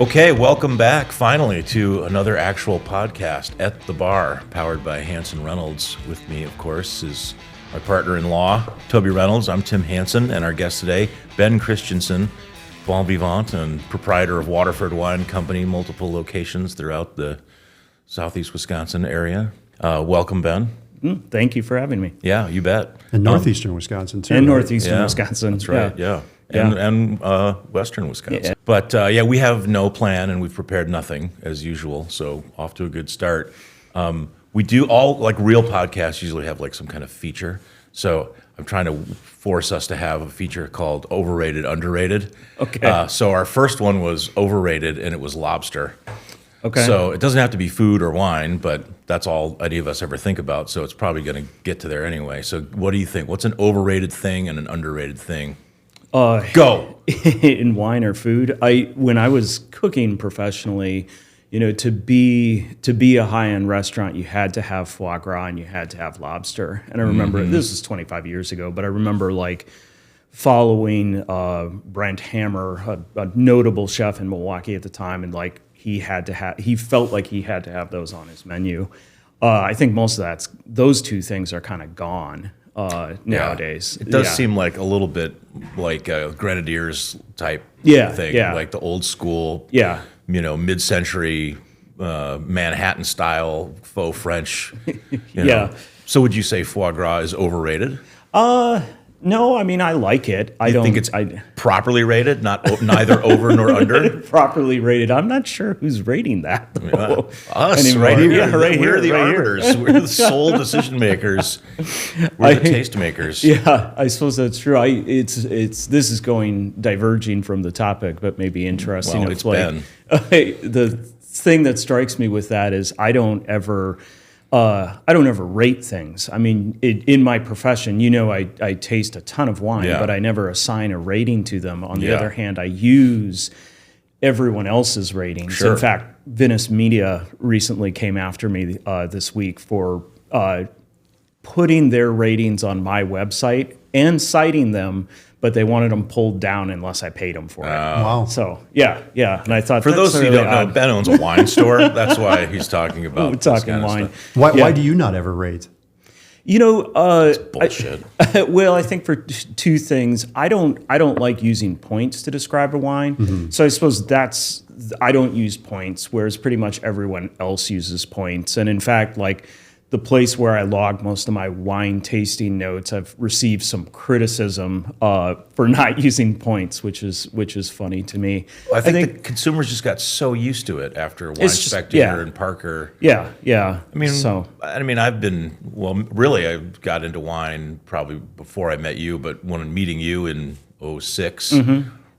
Okay, welcome back finally to another actual podcast at the bar, powered by Hansen Reynolds. With me, of course, is my partner-in-law, Toby Reynolds. I'm Tim Hansen, and our guest today, Ben Christiansen, bon vivant and proprietor of Waterford Wine Company, multiple locations throughout the southeast Wisconsin area. Welcome, Ben. Thank you for having me. Yeah, you bet. And northeastern Wisconsin, too. And right? northeastern Wisconsin. That's right, yeah. And western Wisconsin. Yeah. But we have no plan, and we've prepared nothing as usual. So off to a good start. We do all, like real podcasts usually have like some kind of feature. So I'm trying to force us to have a feature called overrated, underrated. Okay. So our first one was overrated, and it was lobster. Okay. So it doesn't have to be food or wine, but that's all any of us ever think about. So it's probably going to get to there anyway. So what do you think? What's an overrated thing and an underrated thing? Go. In wine or food, when I was cooking professionally, to be a high-end restaurant, you had to have foie gras and you had to have lobster. And I remember this was 25 years ago, but I remember like following Brent Hammer, a notable chef in Milwaukee at the time, and like he felt like he had to have those on his menu. I think most of those two things are kind of gone. Nowadays. It does seem like a little bit like a Grenadiers type thing, like the old school, mid-century Manhattan style faux French. know. So would you say foie gras is overrated? No, I mean, I like it. I think it's properly rated, neither over nor under? Properly rated. I'm not sure who's rating that, though. Us, anymore. right here. Yeah, right We're here, the right arbiters. Here. We're the sole decision makers. We're the taste makers. Yeah, I suppose that's true. This is diverging from the topic, but maybe interesting. Well, it's Ben. The thing that strikes me with that is I don't ever rate things. I mean, in my profession, I taste a ton of wine, but I never assign a rating to them. On the other hand, I use everyone else's ratings. Sure. In fact, Venice Media recently came after me this week for putting their ratings on my website and citing them, but they wanted them pulled down unless I paid them for it. Wow. So, yeah. And I thought, For those who don't know, Ben owns a wine store. That's why he's talking about We're talking wine. Why do you not ever rate? It's bullshit. Well, I think for two things, I don't like using points to describe a wine. Mm-hmm. So I suppose I don't use points, whereas pretty much everyone else uses points. And in fact, like the place where I log most of my wine tasting notes, I've received some criticism for not using points, which is funny to me. Well, I think the consumers just got so used to it after Wine Spectator and Parker. Yeah. I mean, I got into wine probably before I met you, but when meeting you in 2006,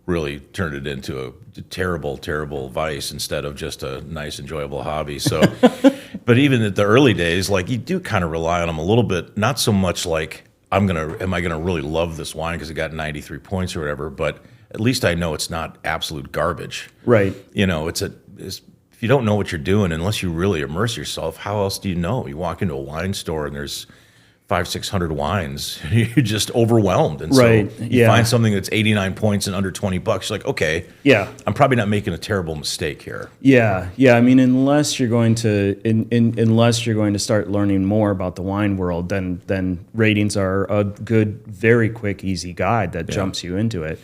really turned it into a terrible, terrible vice instead of just a nice, enjoyable hobby. So, but even at the early days, like you do kind of rely on them a little bit, not so much like am I gonna really love this wine because it got 93 points or whatever, but at least I know it's not absolute garbage. Right. If you don't know what you're doing, unless you really immerse yourself, how else do you know? You walk into a wine store and there's 500-600 wines, you're just overwhelmed. And so you find something that's 89 points and under $20, you're like, okay, I'm probably not making a terrible mistake here. Yeah. I mean, unless you're going to start learning more about the wine world, then ratings are a good, very quick, easy guide that jumps you into it.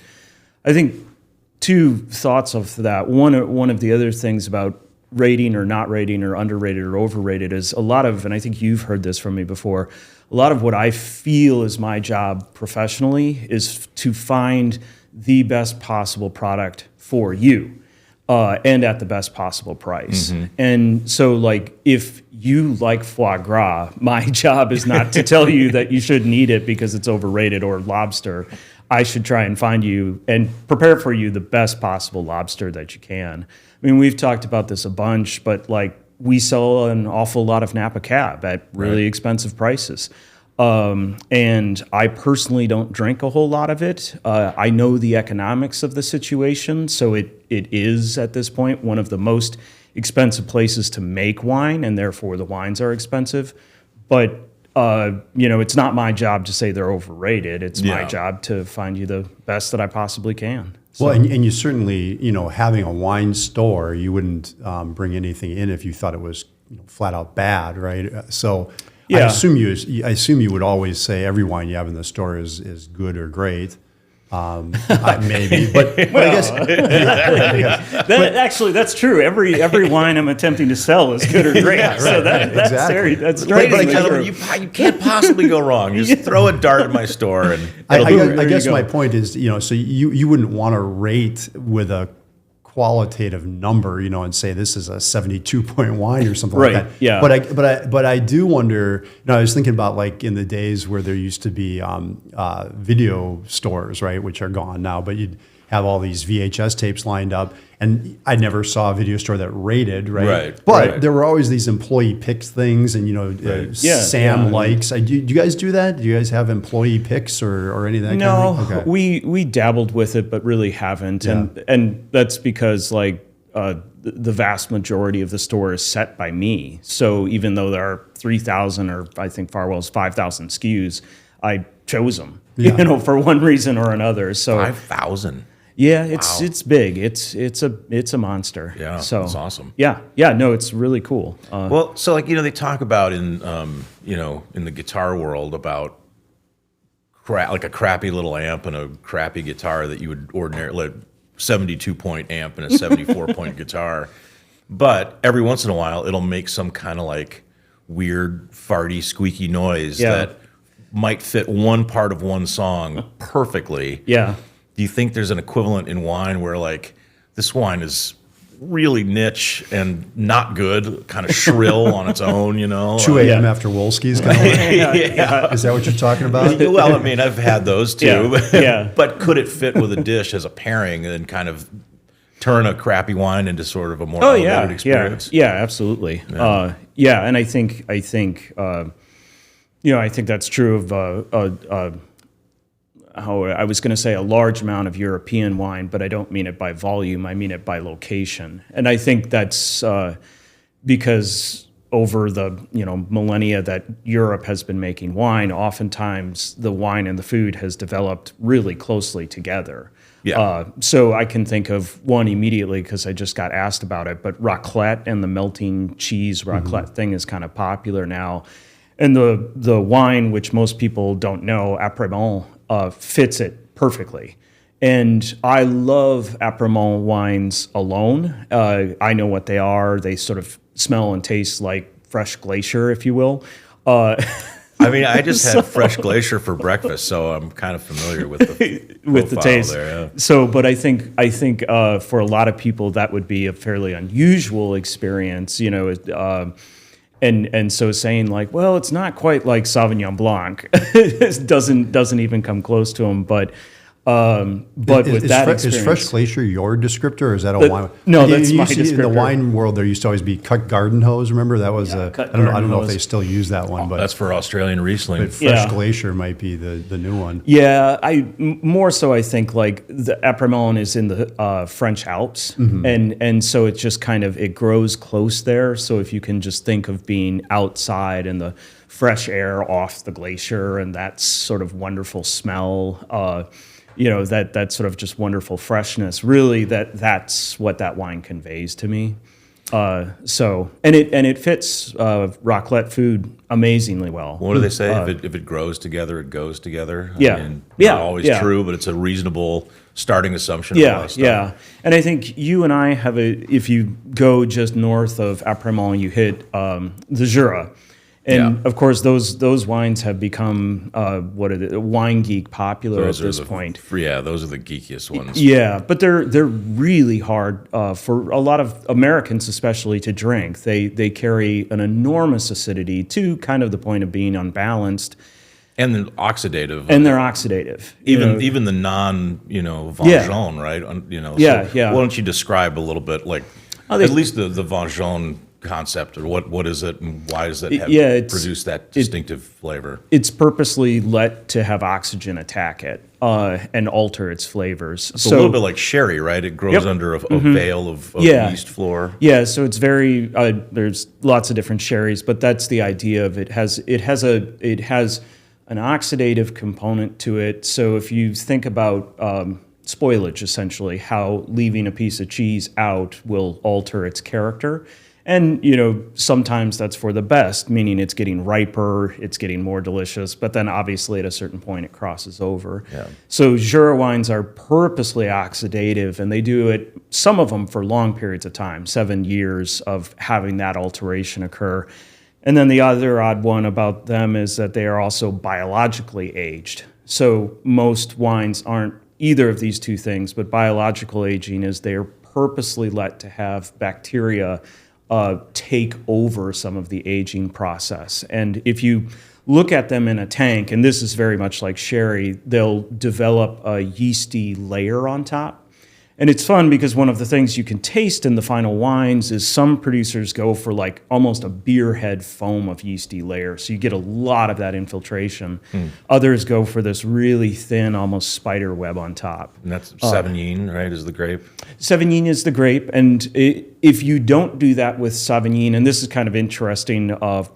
I think two thoughts of that. One of the other things about rating or not rating or underrated or overrated is a lot of, and I think you've heard this from me before, a lot of what I feel is my job professionally is to find the best possible product for you and at the best possible price. Mm-hmm. And so, like, if you like foie gras, my job is not to tell you that you shouldn't eat it because it's overrated, or lobster. I should try and find you and prepare for you the best possible lobster that you can. I mean, we've talked about this a bunch, but like we sell an awful lot of Napa Cab at really expensive prices. And I personally don't drink a whole lot of it. I know the economics of the situation, so it is at this point one of the most expensive places to make wine, and therefore the wines are expensive. But it's not my job to say they're overrated. It's my job to find you the best that I possibly can. Well, and you certainly, having a wine store, you wouldn't bring anything in if you thought it was flat out bad, right? So I Yeah. assume you would always say every wine you have in the store is good or great. Maybe, but I guess Actually, that's true. Every wine I'm attempting to sell is good or great. So that's exactly. that's Ladies and strikingly gentlemen, true. you can't possibly go wrong. You just throw a dart at my store, and I guess go. my point is, so you wouldn't want to rate with a qualitative number, and say this is a 72 point wine or something Right, like that. yeah. But I do wonder. I was thinking about like in the days where there used to be video stores, right, which are gone now. But you'd have all these VHS tapes lined up, and I never saw a video store that rated, right? Right, But right. there were always these employee picks things, and Yeah, Sam yeah. likes. Do you guys do that? Do you guys have employee picks or any of that? No, kind of thing? Okay. we dabbled with it, but really haven't, and that's because the vast majority of the store is set by me. So even though there are 3,000 or I think Farwell's 5,000 SKUs, I chose them, for one reason or another. So 5,000. yeah, it's big. It's a monster. Yeah, so that's awesome. Yeah, no, it's really cool. Well, so they talk about in in the guitar world about like a crappy little amp and a crappy guitar that you would ordinarily, like 72 point amp and a 74 point guitar, but every once in a while it'll make some kind of like weird farty squeaky noise that might fit one part of one song perfectly. Yeah. Do you think there's an equivalent in wine where like this wine is really niche and not good, kind of shrill on its own, 2 a.m. after Wolski's kind of like, Is that what you're talking about? Well, I mean, I've had those too. Yeah. But could it fit with a dish as a pairing and kind of turn a crappy wine into sort of a more elevated experience? Yeah, absolutely. Yeah. And I think that's true of how I was going to say a large amount of European wine, but I don't mean it by volume. I mean it by location. And I think that's because over the millennia that Europe has been making wine, oftentimes the wine and the food has developed really closely together. Yeah. So I can think of one immediately because I just got asked about it, but raclette and the melting cheese raclette thing is kind of popular now. And the wine, which most people don't know, Après-Mont, fits it perfectly. And I love Après-Mont wines alone. I know what they are. They sort of smell and taste like fresh glacier, if you will. I mean, I just had fresh glacier for breakfast, so I'm kind of familiar with the with the profile taste. there, yeah. So, but I think for a lot of people that would be a fairly unusual experience, and so saying like, well, it's not quite like Sauvignon Blanc, doesn't even come close to them, but. With that experience, is Fresh Glacier your descriptor, or is that a wine? No, You that's my see in the descriptor. wine world, there used to always be cut garden hose. Remember that was I cut don't garden know if hose. they still use that one, but That's for Australian Riesling. Fresh Yeah. Glacier might be the new one. Yeah, more so I think like the Après-Mont is in the French Alps, and so it's just kind of it grows close there. So if you can just think of being outside and the fresh air off the glacier and that sort of wonderful smell, that sort of just wonderful freshness. Really, that's what that wine conveys to me. And it fits raclette food amazingly well. What do they say? If it grows together, it goes together. Yeah. I mean, Yeah, not always yeah. true, but it's a reasonable starting assumption. of a lot of stuff. Yeah. And I think you and I if you go just north of Après-Mont, you hit the Jura. And Yeah. of course, those wines have become Wine Geek popular at this point. Those are the geekiest ones. Yeah, but they're really hard for a lot of Americans, especially to drink. They carry an enormous acidity to kind of the point of being unbalanced, And then oxidative. and they're oxidative. even the non, Vengeance, right? Yeah, So yeah. Why don't you describe a little bit, like at least the Vengeance concept, or what is it, and why does it produce that distinctive flavor? It's purposely let to have oxygen attack it and alter its flavors. It's a little bit like sherry, right? It grows under a veil of yeast floor. Yeah, so it's very. There's lots of different sherries, but that's the idea of it. It has an oxidative component to it. So if you think about spoilage, essentially, how leaving a piece of cheese out will alter its character. And, sometimes that's for the best, meaning it's getting riper, it's getting more delicious, but then obviously at a certain point it crosses over. Yeah. So Jura wines are purposely oxidative, and they do it, some of them for long periods of time, 7 years of having that alteration occur. And then the other odd one about them is that they are also biologically aged. So most wines aren't either of these two things, but biological aging is they are purposely let to have bacteria take over some of the aging process. And if you look at them in a tank, and this is very much like sherry, they'll develop a yeasty layer on top. And it's fun because one of the things you can taste in the final wines is some producers go for like almost a beer head foam of yeasty layer. So you get a lot of that infiltration. Others go for this really thin, almost spider web on top. And that's Sauvignon, right, is the grape? Sauvignon is the grape. And if you don't do that with Sauvignon, and this is kind of interesting of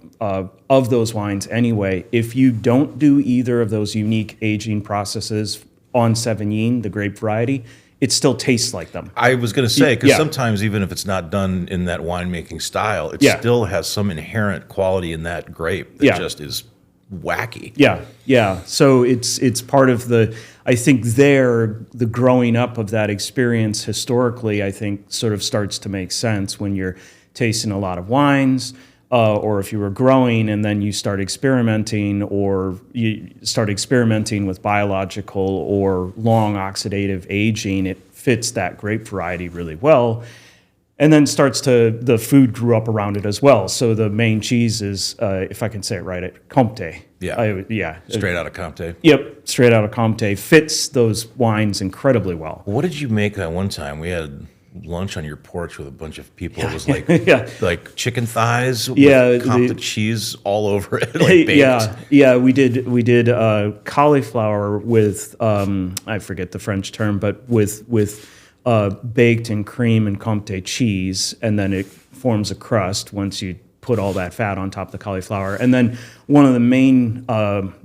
those wines anyway, if you don't do either of those unique aging processes on Sauvignon, the grape variety, it still tastes like them. I was going to say, because sometimes even if it's not done in that winemaking style, it still has some inherent quality in that grape that just is wacky. Yeah. So it's part of I think the growing up of that experience historically, I think sort of starts to make sense when you're tasting a lot of wines, or if you were growing and then you start experimenting, or you start experimenting with biological or long oxidative aging, it fits that grape variety really well. And then the food grew up around it as well. So the main cheese is, if I can say it right, Comté. Yeah. Straight out of Comté. Yep, straight out of Comté. Fits those wines incredibly well. What did you make that one time? We had lunch on your porch with a bunch of people. It was like like chicken thighs with Comté cheese all over it, like baked. Yeah. We did cauliflower with I forget the French term, but with baked in cream and Comté cheese, and then it forms a crust once you put all that fat on top of the cauliflower. And then one of the main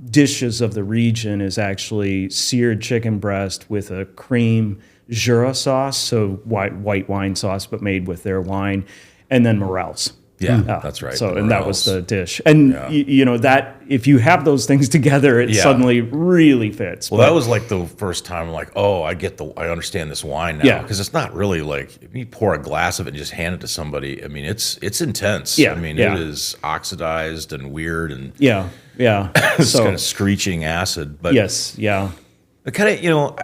dishes of the region is actually seared chicken breast with a cream Jura sauce, so white wine sauce, but made with their wine, and then morels. Yeah, that's right. So, and that was the dish. And, that if you have those things together, it suddenly really fits. Well, that was like the first time I'm like, oh, I understand this wine now. Because it's not really like, if you pour a glass of it and just hand it to somebody, I mean, it's intense. Yeah. I mean, it is oxidized and weird and it's kind of screeching acid. But yes, yeah. It kind of,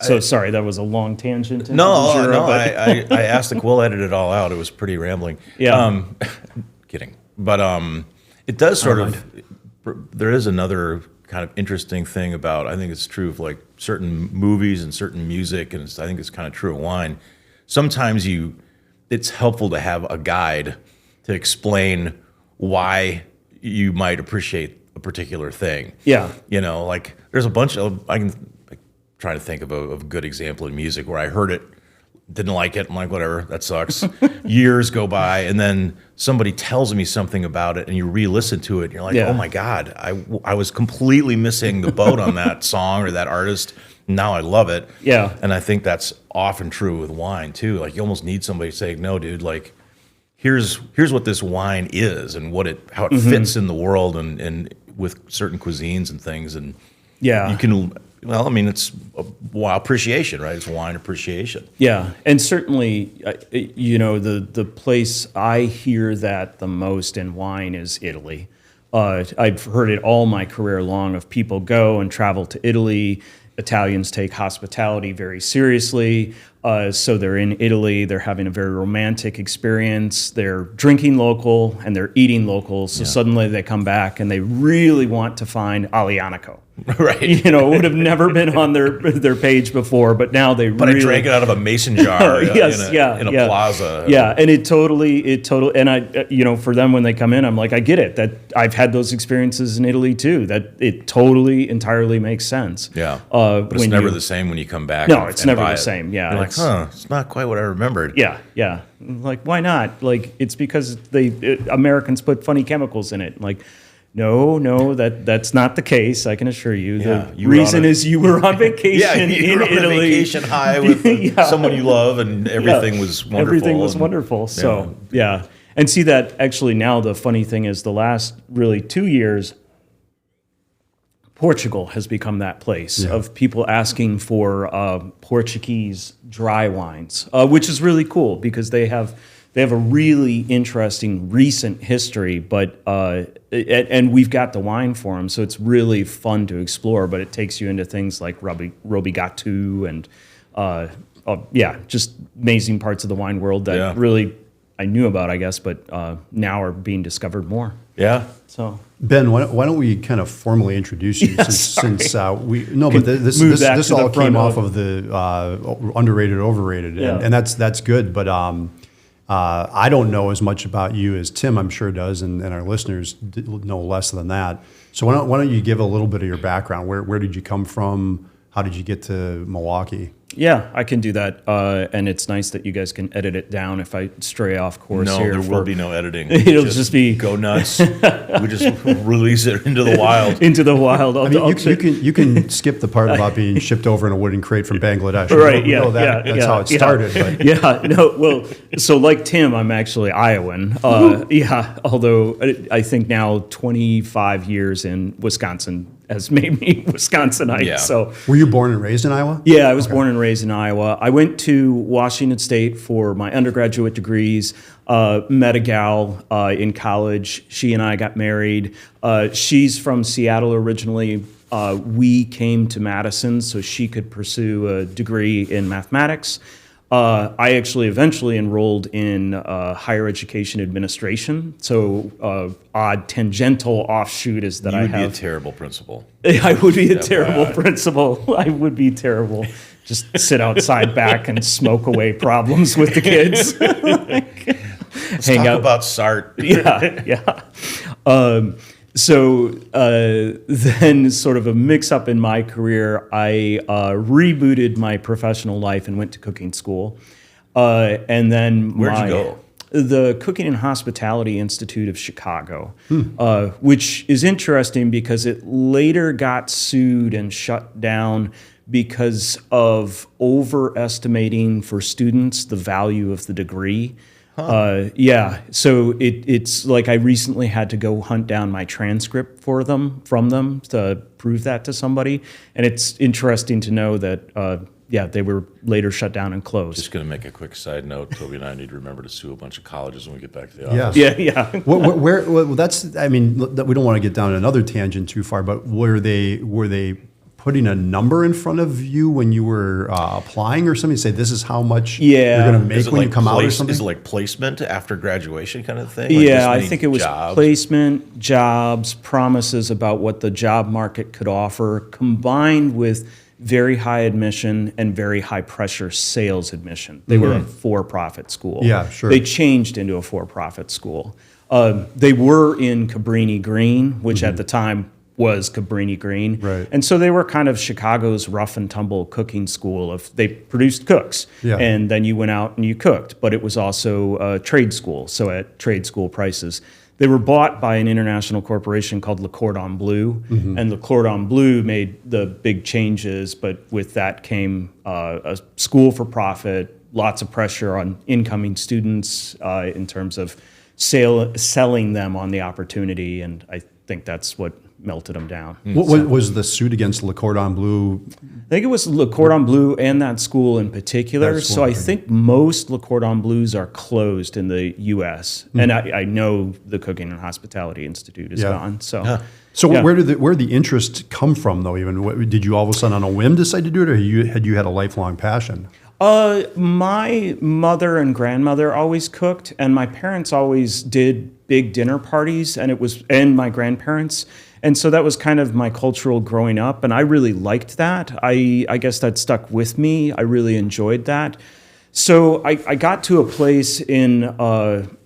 So sorry, that was a long tangent. No. I asked we'll edit it all out. It was pretty rambling. Yeah. Kidding. But it does sort of. There is another kind of interesting thing about. I think it's true of like certain movies and certain music, and I think it's kind of true of wine. Sometimes it's helpful to have a guide to explain why you might appreciate a particular thing. Yeah. Like there's a bunch of trying to think of a good example in music where I heard it, didn't like it. I'm like, whatever, that sucks. Years go by, and then somebody tells me something about it, and you re-listen to it, and you're like, oh my God, I was completely missing the boat on that song or that artist. Now I love it. Yeah. And I think that's often true with wine too. Like you almost need somebody to say, no, dude, like here's what this wine is and how it fits in the world and with certain cuisines and things. And you can. Well, I mean, it's appreciation, right? It's wine appreciation. Yeah, and certainly, the place I hear that the most in wine is Italy. I've heard it all my career long of people go and travel to Italy. Italians take hospitality very seriously. So they're in Italy, they're having a very romantic experience, they're drinking local and they're eating local. So suddenly they come back and they really want to find Aglianico. Right. It would have never been on their page before, but now they But I drank it out of a mason jar in a plaza. Yeah, and it totally, and I, for them when they come in, I'm like, I get it. That I've had those experiences in Italy too. That it totally, entirely makes sense. Yeah, but it's never the same when you come back. No, it's never the same. Yeah, you're like, it's not quite what I remembered. Yeah. Like, why not? Like, it's because Americans put funny chemicals in it. Like, No, that's not the case. I can assure you. Yeah, The you were reason on a- is you were on vacation Yeah, you in were on a Italy. vacation high with Yeah. someone you love, and everything Yeah. was wonderful. Everything was and- wonderful. So, yeah. And see that actually now the funny thing is the last really 2 years, Portugal has become that place of people asking for Portuguese dry wines, which is really cool because they have a really interesting recent history, but and we've got the wine for them, so it's really fun to explore. But it takes you into things like Robi Gatu and just amazing parts of the wine world that really I knew about, I guess, but now are being discovered more. Yeah. So. Ben, why don't we kind of formally introduce you since we no, but this move that this to the all front came of- off of the underrated, overrated, and that's good. But I don't know as much about you as Tim, I'm sure does, and our listeners know less than that. So why don't you give a little bit of your background? Where did you come from? How did you get to Milwaukee? Yeah, I can do that, and it's nice that you guys can edit it down if I stray off course No, here. there will be no editing. It'll just be go nuts. We just release it into the wild. into the wild. I mean, you can skip the part about being shipped over in a wooden crate from Bangladesh. Right, We know that's how it started. But. Yeah, no, well, so like Tim, I'm actually Iowan. Although I think now 25 years in Wisconsin has made me Wisconsinite. Yeah. So Were you born and raised in Iowa? yeah, I was born and raised in Iowa. I went to Washington State for my undergraduate degrees. Met a gal in college. She and I got married. She's from Seattle originally. We came to Madison so she could pursue a degree in mathematics. I actually eventually enrolled in higher education administration. So odd tangential offshoot is that You I would be a have. terrible principal. I would be a terrible principal. I would be terrible. Just sit outside back and smoke away problems with the kids. Let's talk about SART. Yeah. So then sort of a mix-up in my career, I rebooted my professional life and went to cooking school. And then Where'd you go? The Cooking and Hospitality Institute of Chicago, which is interesting because it later got sued and shut down because of overestimating for students the value of the degree. So it's like I recently had to go hunt down my transcript from them to prove that to somebody, and it's interesting to know that they were later shut down and closed. Just going to make a quick side note. Toby and I need to remember to sue a bunch of colleges when we get back to the office. Yeah. Well, that's. I mean, we don't want to get down another tangent too far, but were they putting a number in front of you when you were applying or something? Say this is how much you're going to make when you come out or something. Is it like placement after graduation kind of thing? Like Yeah, this I many think it was jobs? placement, jobs, promises about what the job market could offer, combined with very high admission and very high pressure sales admission. They were a for-profit school. Yeah, sure. They changed into a for-profit school. They were in Cabrini Green, which at the time was Cabrini Green. Right. And so they were kind of Chicago's rough and tumble cooking school. They produced cooks, and then you went out and you cooked. But it was also a trade school, so at trade school prices. They were bought by an international corporation called Le Cordon Bleu, and Le Cordon Bleu made the big changes, but with that came a school for profit, lots of pressure on incoming students in terms of selling them on the opportunity, and I think that's what melted them down. What was the suit against Le Cordon Bleu? I think it was Le Cordon Bleu and that school in particular. That school, So I okay. think most Le Cordon Bleus are closed in the U.S. And I know the Cooking and Hospitality Institute is gone. So, So where did the interest come from, though? Even did you all of a sudden on a whim decide to do it, or had you had a lifelong passion? My mother and grandmother always cooked, and my parents always did big dinner parties, and my grandparents. And so that was kind of my cultural growing up, and I really liked that. I guess that stuck with me. I really enjoyed that. So I got to a place in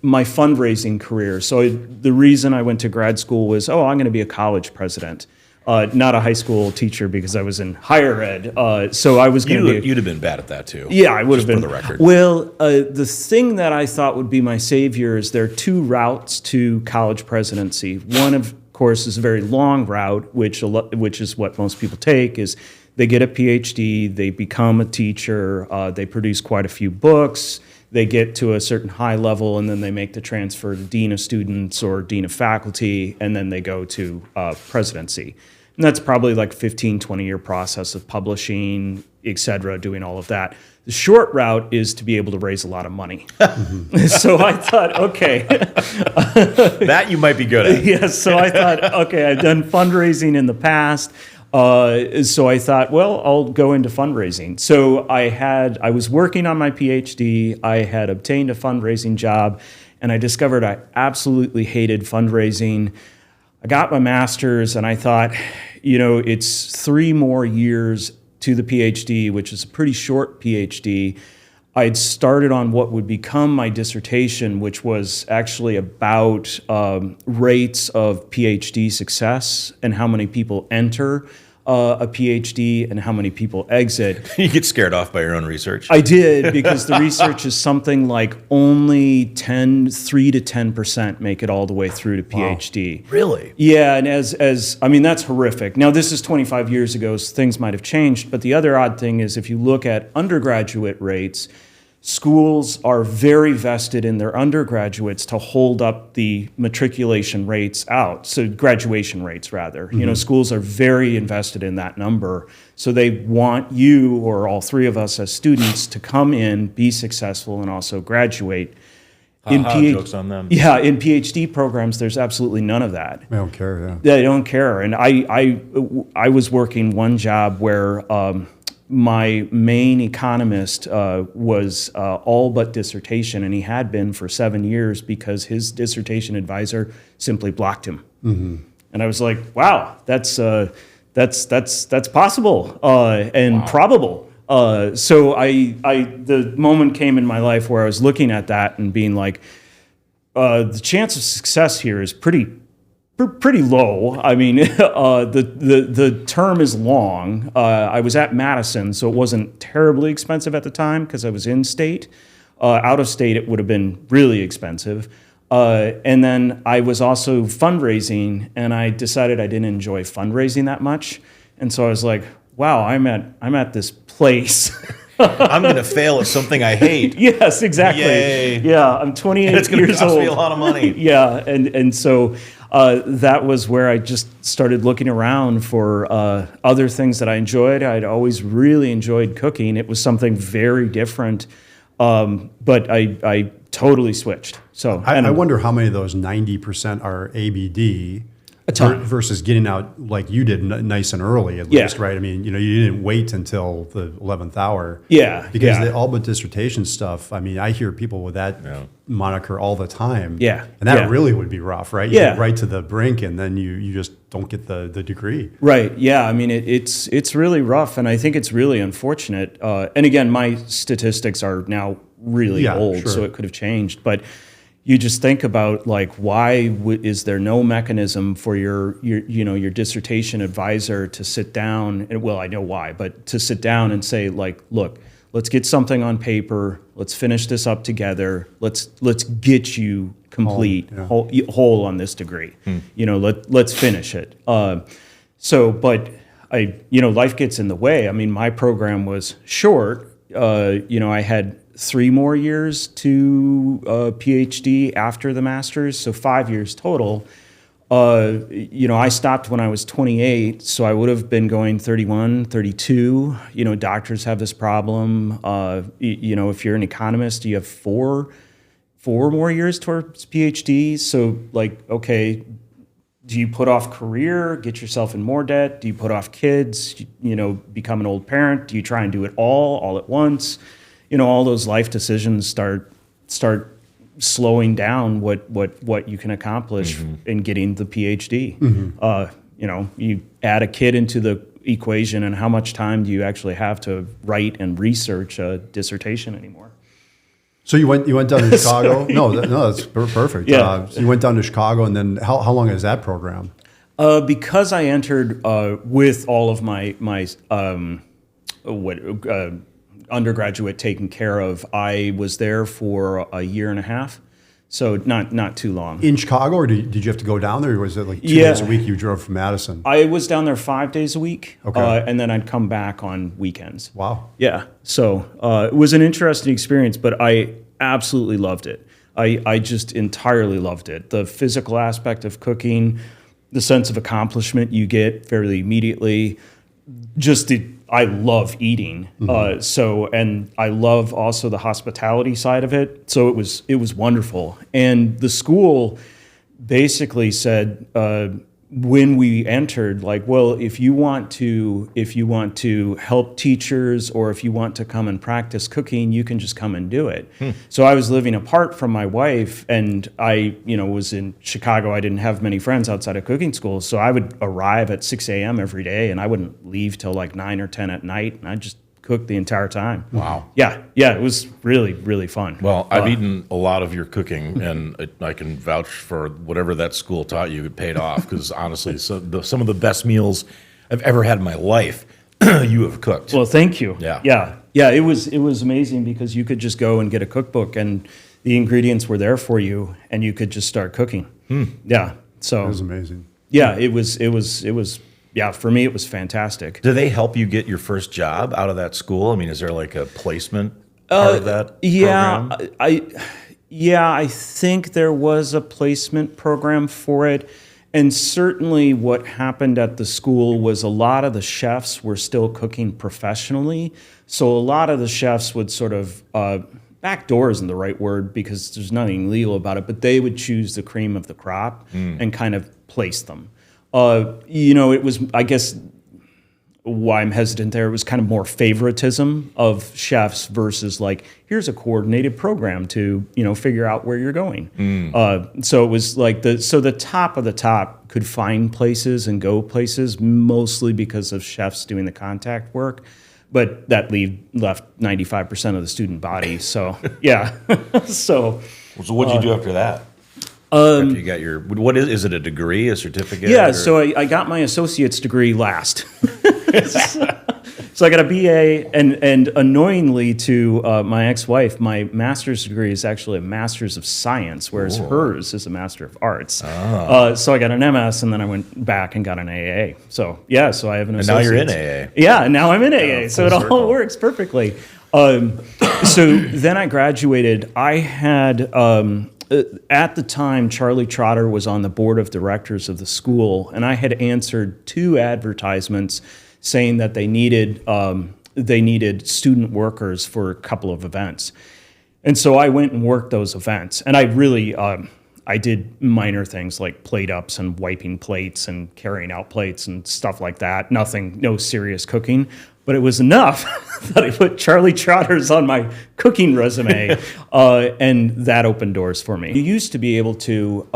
my fundraising career. So the reason I went to grad school was, I'm going to be a college president, not a high school teacher because I was in higher ed. So I was going to be... You'd have been bad at that, too. Yeah, I would have been. For the record. Well, the thing that I thought would be my savior is there are two routes to college presidency. One, of course is a very long route, which is what most people take. Is they get a PhD, they become a teacher, they produce quite a few books, they get to a certain high level, and then they make the transfer to dean of students or dean of faculty, and then they go to presidency. And that's probably like 15, 20-year process of publishing, et cetera, doing all of that. The short route is to be able to raise a lot of money. So I thought, okay. That you might be good at. Yeah, so I thought, okay, I've done fundraising in the past. So I thought, well, I'll go into fundraising. So I was working on my PhD. I had obtained a fundraising job, and I discovered I absolutely hated fundraising. I got my master's, and I thought, it's 3 more years to the PhD, which is a pretty short PhD. I'd started on what would become my dissertation, which was actually about rates of PhD success and how many people enter a PhD and how many people exit. You get scared off by your own research. I did, because the research is something like only 3 to 10% make it all the way through to PhD. Wow. Really? Yeah, and that's horrific. Now, this is 25 years ago, so things might have changed, but the other odd thing is if you look at undergraduate rates, schools are very vested in their undergraduates to hold up the matriculation rates out, so graduation rates rather. Mm-hmm. Schools are very invested in that number. So they want you or all 3 of us as students to come in, be successful, and also graduate. Jokes on them. Yeah, in PhD programs, there's absolutely none of that. They don't care, yeah. They don't care. And I was working one job where my main economist was all but dissertation, and he had been for 7 years because his dissertation advisor simply blocked him. Mm-hmm. And I was like, wow, that's possible and probable. So the moment came in my life where I was looking at that and being like, the chance of success here is pretty low. I mean, the term is long. I was at Madison, so it wasn't terribly expensive at the time because I was in state. Out of state, it would have been really expensive. And then I was also fundraising, and I decided I didn't enjoy fundraising that much. And so I was like, wow, I'm at this place. I'm going to fail at something I hate. Yes, exactly. Yay. Yeah, I'm 28 years old. It's going to cost me a lot of money. Yeah, and so that was where I just started looking around for other things that I enjoyed. I'd always really enjoyed cooking. It was something very different, but I totally switched. So I wonder how many of those 90% are ABD. A ton. Versus getting out like you did nice and early, at least, right? I mean, you didn't wait until the 11th hour. Yeah. Because the all but dissertation stuff, I mean, I hear people with that moniker all the time. Yeah. And that really would be rough, right? You Yeah. get right to the brink, and then you just don't get the degree. Right. Yeah. I mean, it's really rough, and I think it's really unfortunate. And again, my statistics are now really old, sure. so it could have changed. But you just think about like, why is there no mechanism for your dissertation advisor to sit down? And, well, I know why, but to sit down and say like, look, let's get something on paper. Let's finish this up together. Let's get you complete whole on this degree. Let's finish it. But life gets in the way. I mean, my program was short. I had 3 more years to PhD after the master's, so 5 years total. I stopped when I was 28, so I would have been going 31, 32. Doctors have this problem. If you're an economist, you have four more years towards PhD. So, like, okay, do you put off career, get yourself in more debt? Do you put off kids, become an old parent? Do you try and do it all at once? All those life decisions start slowing down what you can accomplish in getting the PhD. Mm-hmm. You add a kid into the equation, and how much time do you actually have to write and research a dissertation anymore? So you went down to Chicago? No, that's perfect. Yeah. So you went down to Chicago, and then how long is that program? Because I entered with all of my undergraduate taken care of, I was there for a year and a half. So not too long. In Chicago, or did you have to go down there, or was it like 2 days a week you drove from Madison? I was down there 5 days a week, Okay. and then I'd come back on weekends. Wow. Yeah, so it was an interesting experience, but I absolutely loved it. I just entirely loved it. The physical aspect of cooking, the sense of accomplishment you get fairly immediately, I love eating. And I love also the hospitality side of it. So it was wonderful. And the school basically said, when we entered, like, well, if you want to help teachers, or if you want to come and practice cooking, you can just come and do it. So I was living apart from my wife, and I, was in Chicago. I didn't have many friends outside of cooking school, so I would arrive at 6 a.m. every day, and I wouldn't leave till like 9 or 10 at night, and I'd just cook the entire time. Wow. Yeah, it was really, really fun. Well, I've eaten a lot of your cooking, and I can vouch for whatever that school taught you. It paid off, because honestly, some of the best meals I've ever had in my life, you have cooked. Well, thank you. Yeah. It was amazing, because you could just go and get a cookbook, and the ingredients were there for you, and you could just start cooking. Yeah. So It was amazing. yeah, it was. Yeah, for me, it was fantastic. Do they help you get your first job out of that school? I mean, is there like a placement part of that Yeah, program? I think there was a placement program for it. And certainly what happened at the school was a lot of the chefs were still cooking professionally. So a lot of the chefs would sort of, backdoor isn't the right word, because there's nothing legal about it, but they would choose the cream of the crop and kind of place them. It was, I guess, why I'm hesitant there, it was kind of more favoritism of chefs versus like, here's a coordinated program to, figure out where you're going. So it was like the top of the top could find places and go places, mostly because of chefs doing the contact work. But that left 95% of the student body. So, yeah. So what'd you do after that? After you got your, what is it, a degree, a certificate? Yeah, so I got my associate's degree last. So I got a BA, and annoyingly to my ex-wife, my master's degree is actually a master's of science, whereas hers is a master of arts. So I got an MS, and then I went back and got an AA. So yeah, so I have an associate's. And now you're in AA. Yeah, and now I'm in AA, so it all circle. works perfectly. So then I graduated. I had... at the time, Charlie Trotter was on the board of directors of the school, and I had answered 2 advertisements saying that they needed student workers for a couple of events. And so I went and worked those events, and I really I did minor things like plate ups and wiping plates and carrying out plates and stuff like that. No serious cooking. But it was enough that I put Charlie Trotters on my cooking resume, and that opened doors for me. You used to be able to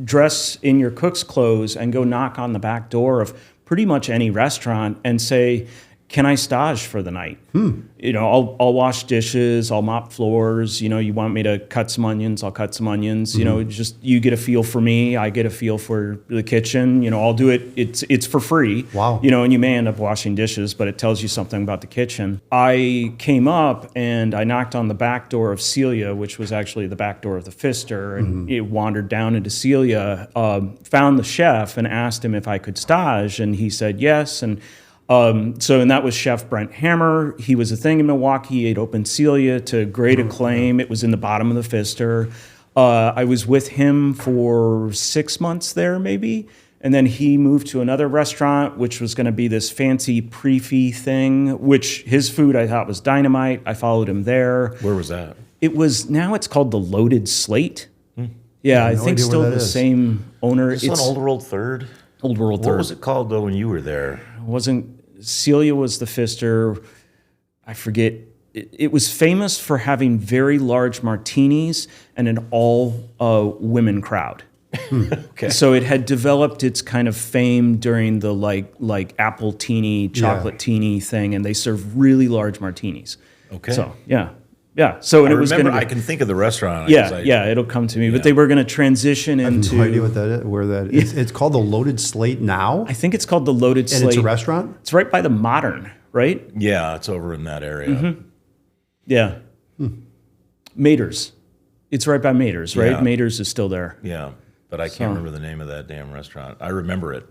dress in your cook's clothes and go knock on the back door of pretty much any restaurant and say, can I stage for the night? I'll wash dishes, I'll mop floors. You want me to cut some onions, I'll cut some onions. Just you get a feel for me, I get a feel for the kitchen. I'll do it. It's for free. Wow. And you may end up washing dishes, but it tells you something about the kitchen. I came up and I knocked on the back door of Celia, which was actually the back door of the Pfister, and it wandered down into Celia, found the chef and asked him if I could stage, and he said yes. And that was Chef Brent Hammer. He was a thing in Milwaukee. He'd opened Celia to great acclaim. It was in the bottom of the Pfister. I was with him for 6 months there, maybe. And then he moved to another restaurant, which was going to be this fancy preefy thing, which his food I thought was dynamite. I followed him there. Where was that? Now it's called the Loaded Slate. Yeah, I think still the same owner. Is this an Old World Third? Old World Third. What was it called, though, when you were there? Celia was the Pfister. I forget. It was famous for having very large martinis and an all-women crowd. Okay. So it had developed its kind of fame during the like apple teeny, chocolate teeny thing, and they served really large martinis. Okay. So yeah. So I it was going to. I can think of the restaurant. It'll come to me. But they were going to transition into. I have no idea what that is. Where that is. It's called the Loaded Slate now. I think it's called the Loaded Slate. And it's a restaurant. It's right by the Modern, right? Yeah, it's over in that area. Yeah. Mater's. It's right by Mater's, right? Yeah. Mater's is still there. Yeah, but I can't remember the name of that damn restaurant. I remember it.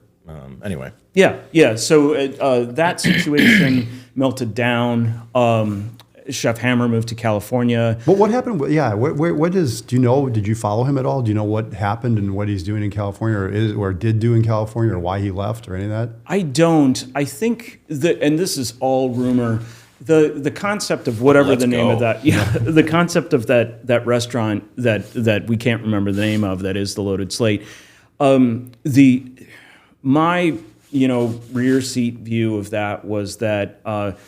Anyway. Yeah. So that situation melted down. Chef Hammer moved to California. But what happened? Yeah, what is? Do you know? Did you follow him at all? Do you know what happened and what he's doing in California, or did do in California, or why he left, or any of that? I don't. I think that, and this is all rumor. The concept of whatever Let's the name go. of that, the concept of that restaurant that we can't remember the name of, that is the Loaded Slate. My rear seat view of that was that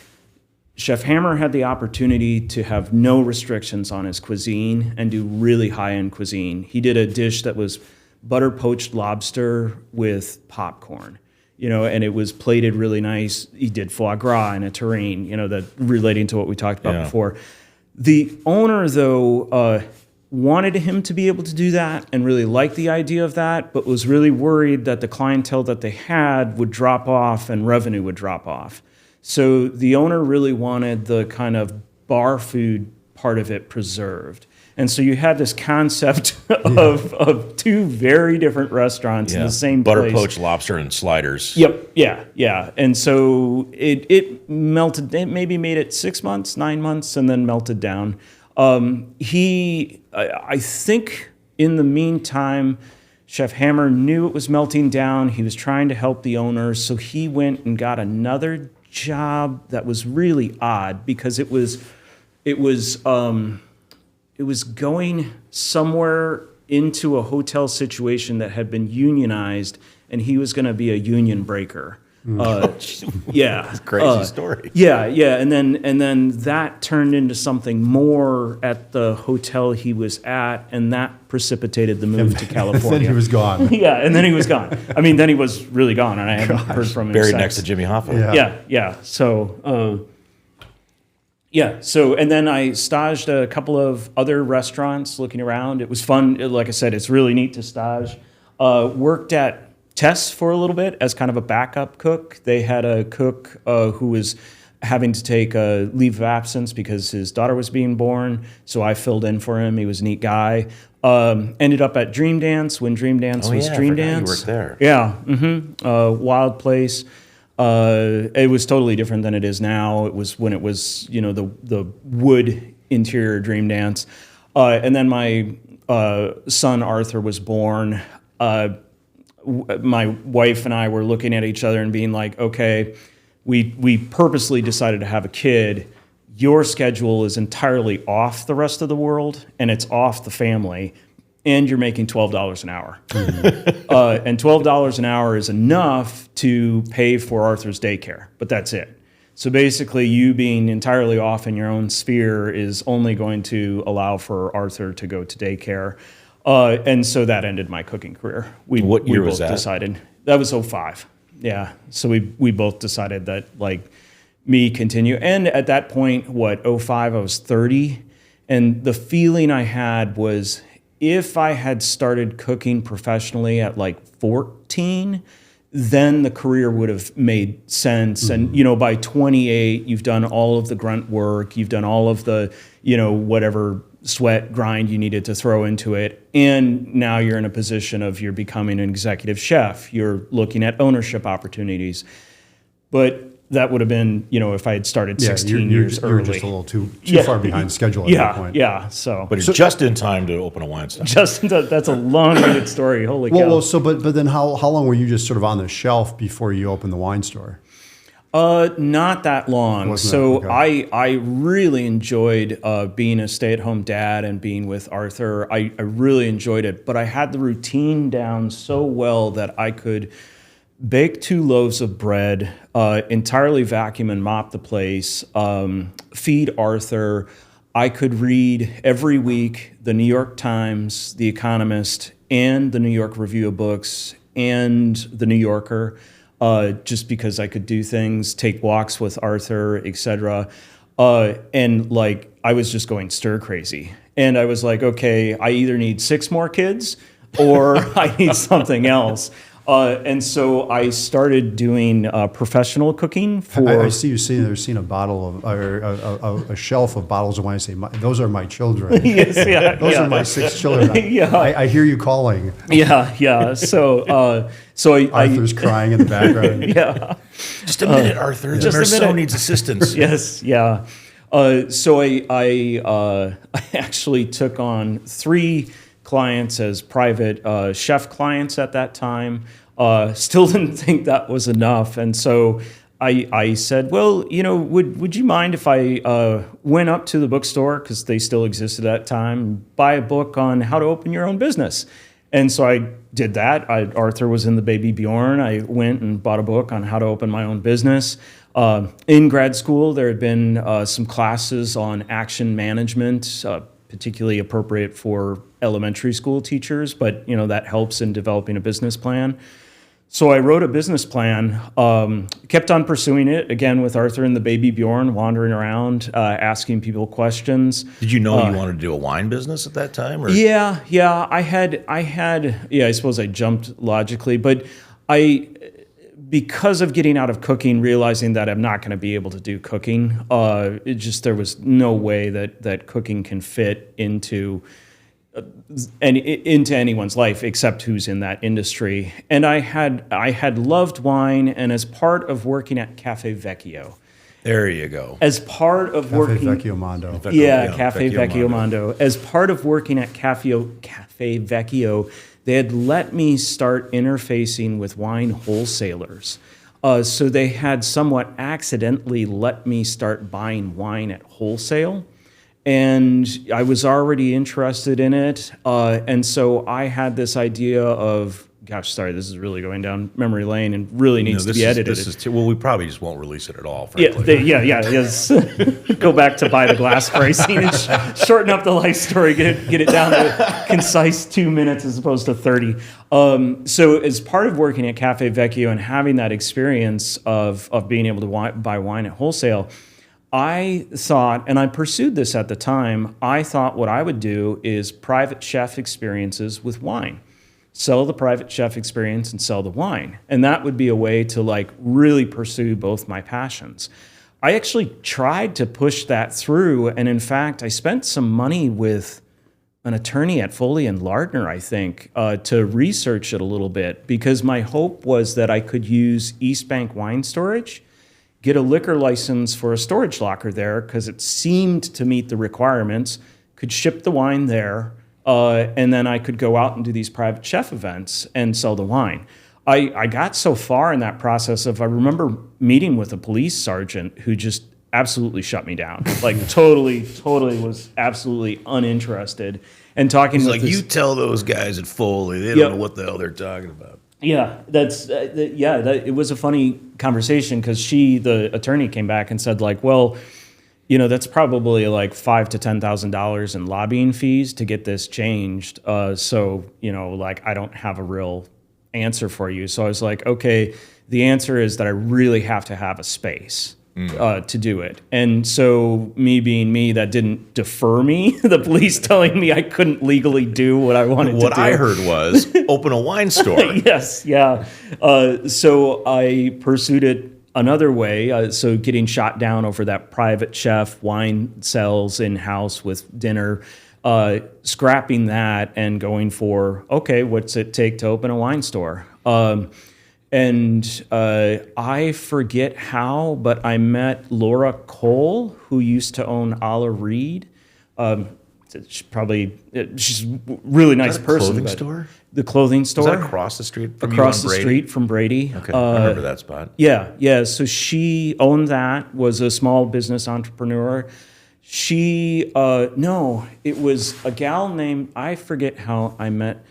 Chef Hammer had the opportunity to have no restrictions on his cuisine and do really high-end cuisine. He did a dish that was butter poached lobster with popcorn, and it was plated really nice. He did foie gras in a terrine, that relating to what we talked about before. The owner, though, wanted him to be able to do that and really liked the idea of that, but was really worried that the clientele that they had would drop off and revenue would drop off. So the owner really wanted the kind of bar food part of it preserved. And so you had this concept of two very different restaurants in the same butter place. poached lobster and sliders. Yep, yeah. And so it melted, it maybe made it 6 months, 9 months, and then melted down. I think in the meantime, Chef Hammer knew it was melting down. He was trying to help the owners, so he went and got another job that was really odd because it was going somewhere into a hotel situation that had been unionized, and he was going to be a union breaker. Yeah, Crazy story. Yeah, and then that turned into something more at the hotel he was at, and that precipitated the move to California. Then he was gone. Yeah, and then he was gone. I mean, then he was really gone, and I haven't heard from him Buried since. next to Jimmy Hoffa. Yeah. So, and then I staged a couple of other restaurants looking around. It was fun. Like I said, it's really neat to stage. Worked at Tess for a little bit as kind of a backup cook. They had a cook who was having to take a leave of absence because his daughter was being born, so I filled in for him. He was a neat guy. Ended up at Dream Dance when Dream Dance was Dream Dance. You worked there. Yeah, wild place. It was totally different than it is now. It was when it was, the wood interior Dream Dance. And then my son Arthur was born. My wife and I were looking at each other and being like, okay, we purposely decided to have a kid. Your schedule is entirely off the rest of the world, and it's off the family, and you're making $12 an hour. Mm-hmm. And $12 an hour is enough to pay for Arthur's daycare, but that's it. So basically, you being entirely off in your own sphere is only going to allow for Arthur to go to daycare. And so that ended my cooking career. What year was that? Decided that was 2005. Yeah. So we both decided that me continue. And at that point, 2005, I was 30. And the feeling I had was if I had started cooking professionally at 14, then the career would have made sense. Mm-hmm. And, by 28, you've done all of the grunt work. You've done all of the, whatever sweat grind you needed to throw into it. And now you're in a position of you're becoming an executive chef. You're looking at ownership opportunities. But that would have been, if I had started 16 years early. You're just a little too far behind schedule at that point. Yeah. So, but it's just in time to open a wine shop. That's a long-winded story. Holy cow. But then how long were you just sort of on the shelf before you opened the wine store? Not that long. I really enjoyed being a stay-at-home dad and being with Arthur. I really enjoyed it, but I had the routine down so well that I could bake 2 loaves of bread, entirely vacuum and mop the place, feed Arthur. I could read every week the New York Times, The Economist, and the New York Review of Books, and the New Yorker. Just because I could do things, take walks with Arthur, etc. And I was just going stir crazy. And I was like, okay, I either need 6 more kids or I need something else. And so I started doing professional cooking for. I see you sitting there, seeing a bottle of, or a shelf of bottles of wine. And say, those are my children. Yes, yeah, Those are my 6 children. Yeah. I hear you calling. Yeah. So Arthur's crying in the background. Yeah. Just a minute, Arthur. The Merceau needs assistance. Yes, yeah. So I actually took on 3 clients as private chef clients at that time. Still didn't think that was enough, and so I said, well, would you mind if I went up to the bookstore, because they still existed at that time, buy a book on how to open your own business? And so I did that. Arthur was in the baby Bjorn. I went and bought a book on how to open my own business. In grad school, there had been some classes on action management, particularly appropriate for elementary school teachers, but that helps in developing a business plan. So I wrote a business plan, kept on pursuing it, again with Arthur and the baby Bjorn, wandering around, asking people questions. Did you know you wanted to do a wine business at that time? Or? Yeah. I suppose I jumped logically, but because of getting out of cooking, realizing that I'm not going to be able to do cooking, there was no way that cooking can fit into anyone's life except who's in that industry. And I had loved wine, and as part of working at Cafe Vecchio. There you go. As part of working... Cafe Vecchio Mondo. Cafe Vecchio Mondo. As part of working at Cafe Vecchio, they had let me start interfacing with wine wholesalers. So they had somewhat accidentally let me start buying wine at wholesale. And I was already interested in it. And so I had this idea of, gosh, sorry, this is really going down memory lane and really needs to be edited. Well, we probably just won't release it at all, frankly. Yes. Go back to buy the glass pricing and shorten up the life story, get it down to concise 2 minutes as opposed to 30. So as part of working at Cafe Vecchio and having that experience of being able to buy wine at wholesale, I thought, and I pursued this at the time, I thought what I would do is private chef experiences with wine. Sell the private chef experience and sell the wine. And that would be a way to really pursue both my passions. I actually tried to push that through. And in fact, I spent some money with an attorney at Foley and Lardner, I think, to research it a little bit, because my hope was that I could use East Bank Wine Storage, get a liquor license for a storage locker there because it seemed to meet the requirements, could ship the wine there, and then I could go out and do these private chef events and sell the wine. I got so far in that process I remember meeting with a police sergeant who just absolutely shut me down, totally was absolutely uninterested, and talking with you tell those guys at Foley, they don't know what the hell they're talking about. Yeah, it was a funny conversation because the attorney came back and said that's probably $5,000 to $10,000 in lobbying fees to get this changed. So I don't have a real answer for you. So I was like, okay, the answer is that I really have to have a space to do it. And so me being me, that didn't defer me. The police telling me I couldn't legally do what I wanted to do. What I heard was open a wine store. Yes, yeah. So I pursued it another way. So getting shot down over that private chef wine sells in-house with dinner, scrapping that and going for, okay, what's it take to open a wine store? And I forget how, but I met Laura Cole, who used to own Alla Reed. She's a really nice person. Clothing store? The clothing store. Is that across the street from across the street from Brady? Okay, I remember that spot. Yeah. So she owned that. Was a small business entrepreneur. It was a gal named, I forget how I met.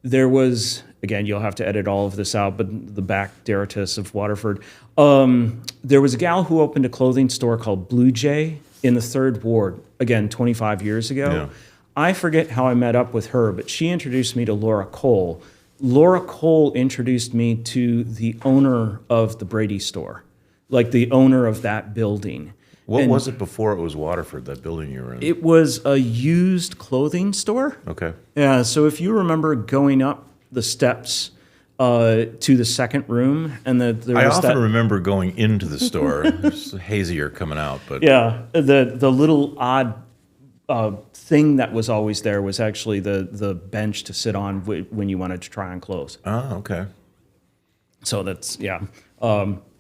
There was, again, you'll have to edit all of this out, but the back Deritus of Waterford. There was a gal who opened a clothing store called Blue Jay in the 3rd Ward, again, 25 years ago. Yeah. I forget how I met up with her, but she introduced me to Laura Cole. Laura Cole introduced me to the owner of the Brady store, the owner of that building. What was it before it was Waterford, that building you were in? It was a used clothing store. Okay. Yeah, so if you remember going up the steps to the second room, and there I was often that. remember going into the store. It's hazier coming out, but Yeah, the little odd thing that was always there was actually the bench to sit on when you wanted to try on clothes. oh, okay. So that's yeah.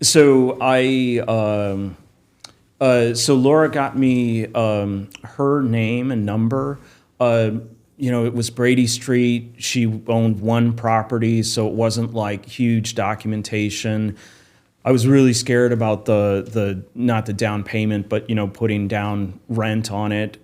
So Laura got me her name and number. It was Brady Street. She owned one property, so it wasn't like huge documentation. I was really scared about the not the down payment, but putting down rent on it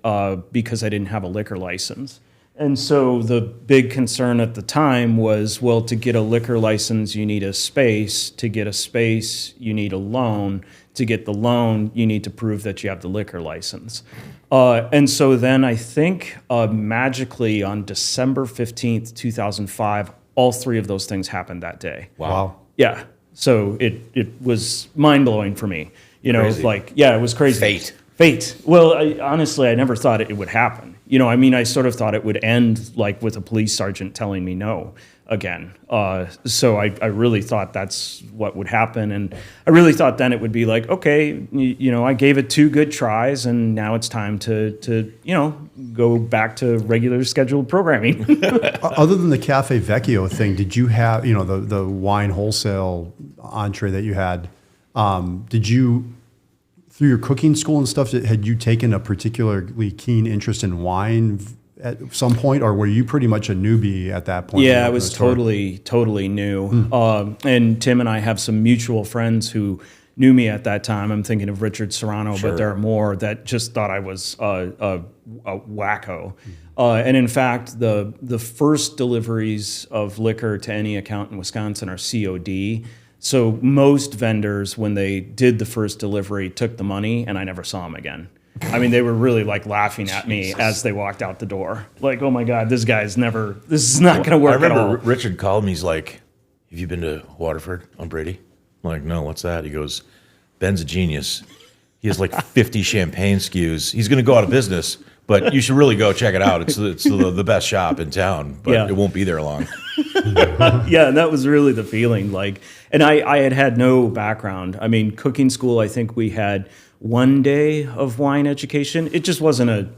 because I didn't have a liquor license. And so the big concern at the time was, well, to get a liquor license, you need a space. To get a space, you need a loan. To get the loan, you need to prove that you have the liquor license. And so then I think magically on December 15th, 2005, all three of those things happened that day. Wow. Yeah. So it was mind-blowing for me. Crazy. It was crazy. Fate. Well, honestly, I never thought it would happen. I sort of thought it would end like with a police sergeant telling me no again. So I really thought that's what would happen. And I really thought then it would be like, okay, I gave it 2 good tries, and now it's time to go back to regular scheduled programming. Other than the Cafe Vecchio thing, did you have, the wine wholesale entree that you had, did you, through your cooking school and stuff, had you taken a particularly keen interest in wine at some point, or were you pretty much a newbie at that point? Yeah, I was totally new. And Tim and I have some mutual friends who knew me at that time. I'm thinking of Richard Serrano, Sure. but there are more that just thought I was a wacko. And in fact, the first deliveries of liquor to any account in Wisconsin are COD. So most vendors, when they did the first delivery, took the money, and I never saw them again. I mean, they were really like laughing at me as they walked out the door. Like, oh my God, this is not going to work I at all. remember Richard called me. He's like, "Have you been to Waterford on Brady?" I'm like, "No, what's that?" He goes, "Ben's a genius. He has like 50 champagne SKUs. He's going to go out of business, but you should really go check it out. It's the best shop in town, but Yeah. it won't be there long." Yeah, and that was really the feeling. And I had no background. I mean, cooking school, I think we had 1 day of wine education. It just wasn't a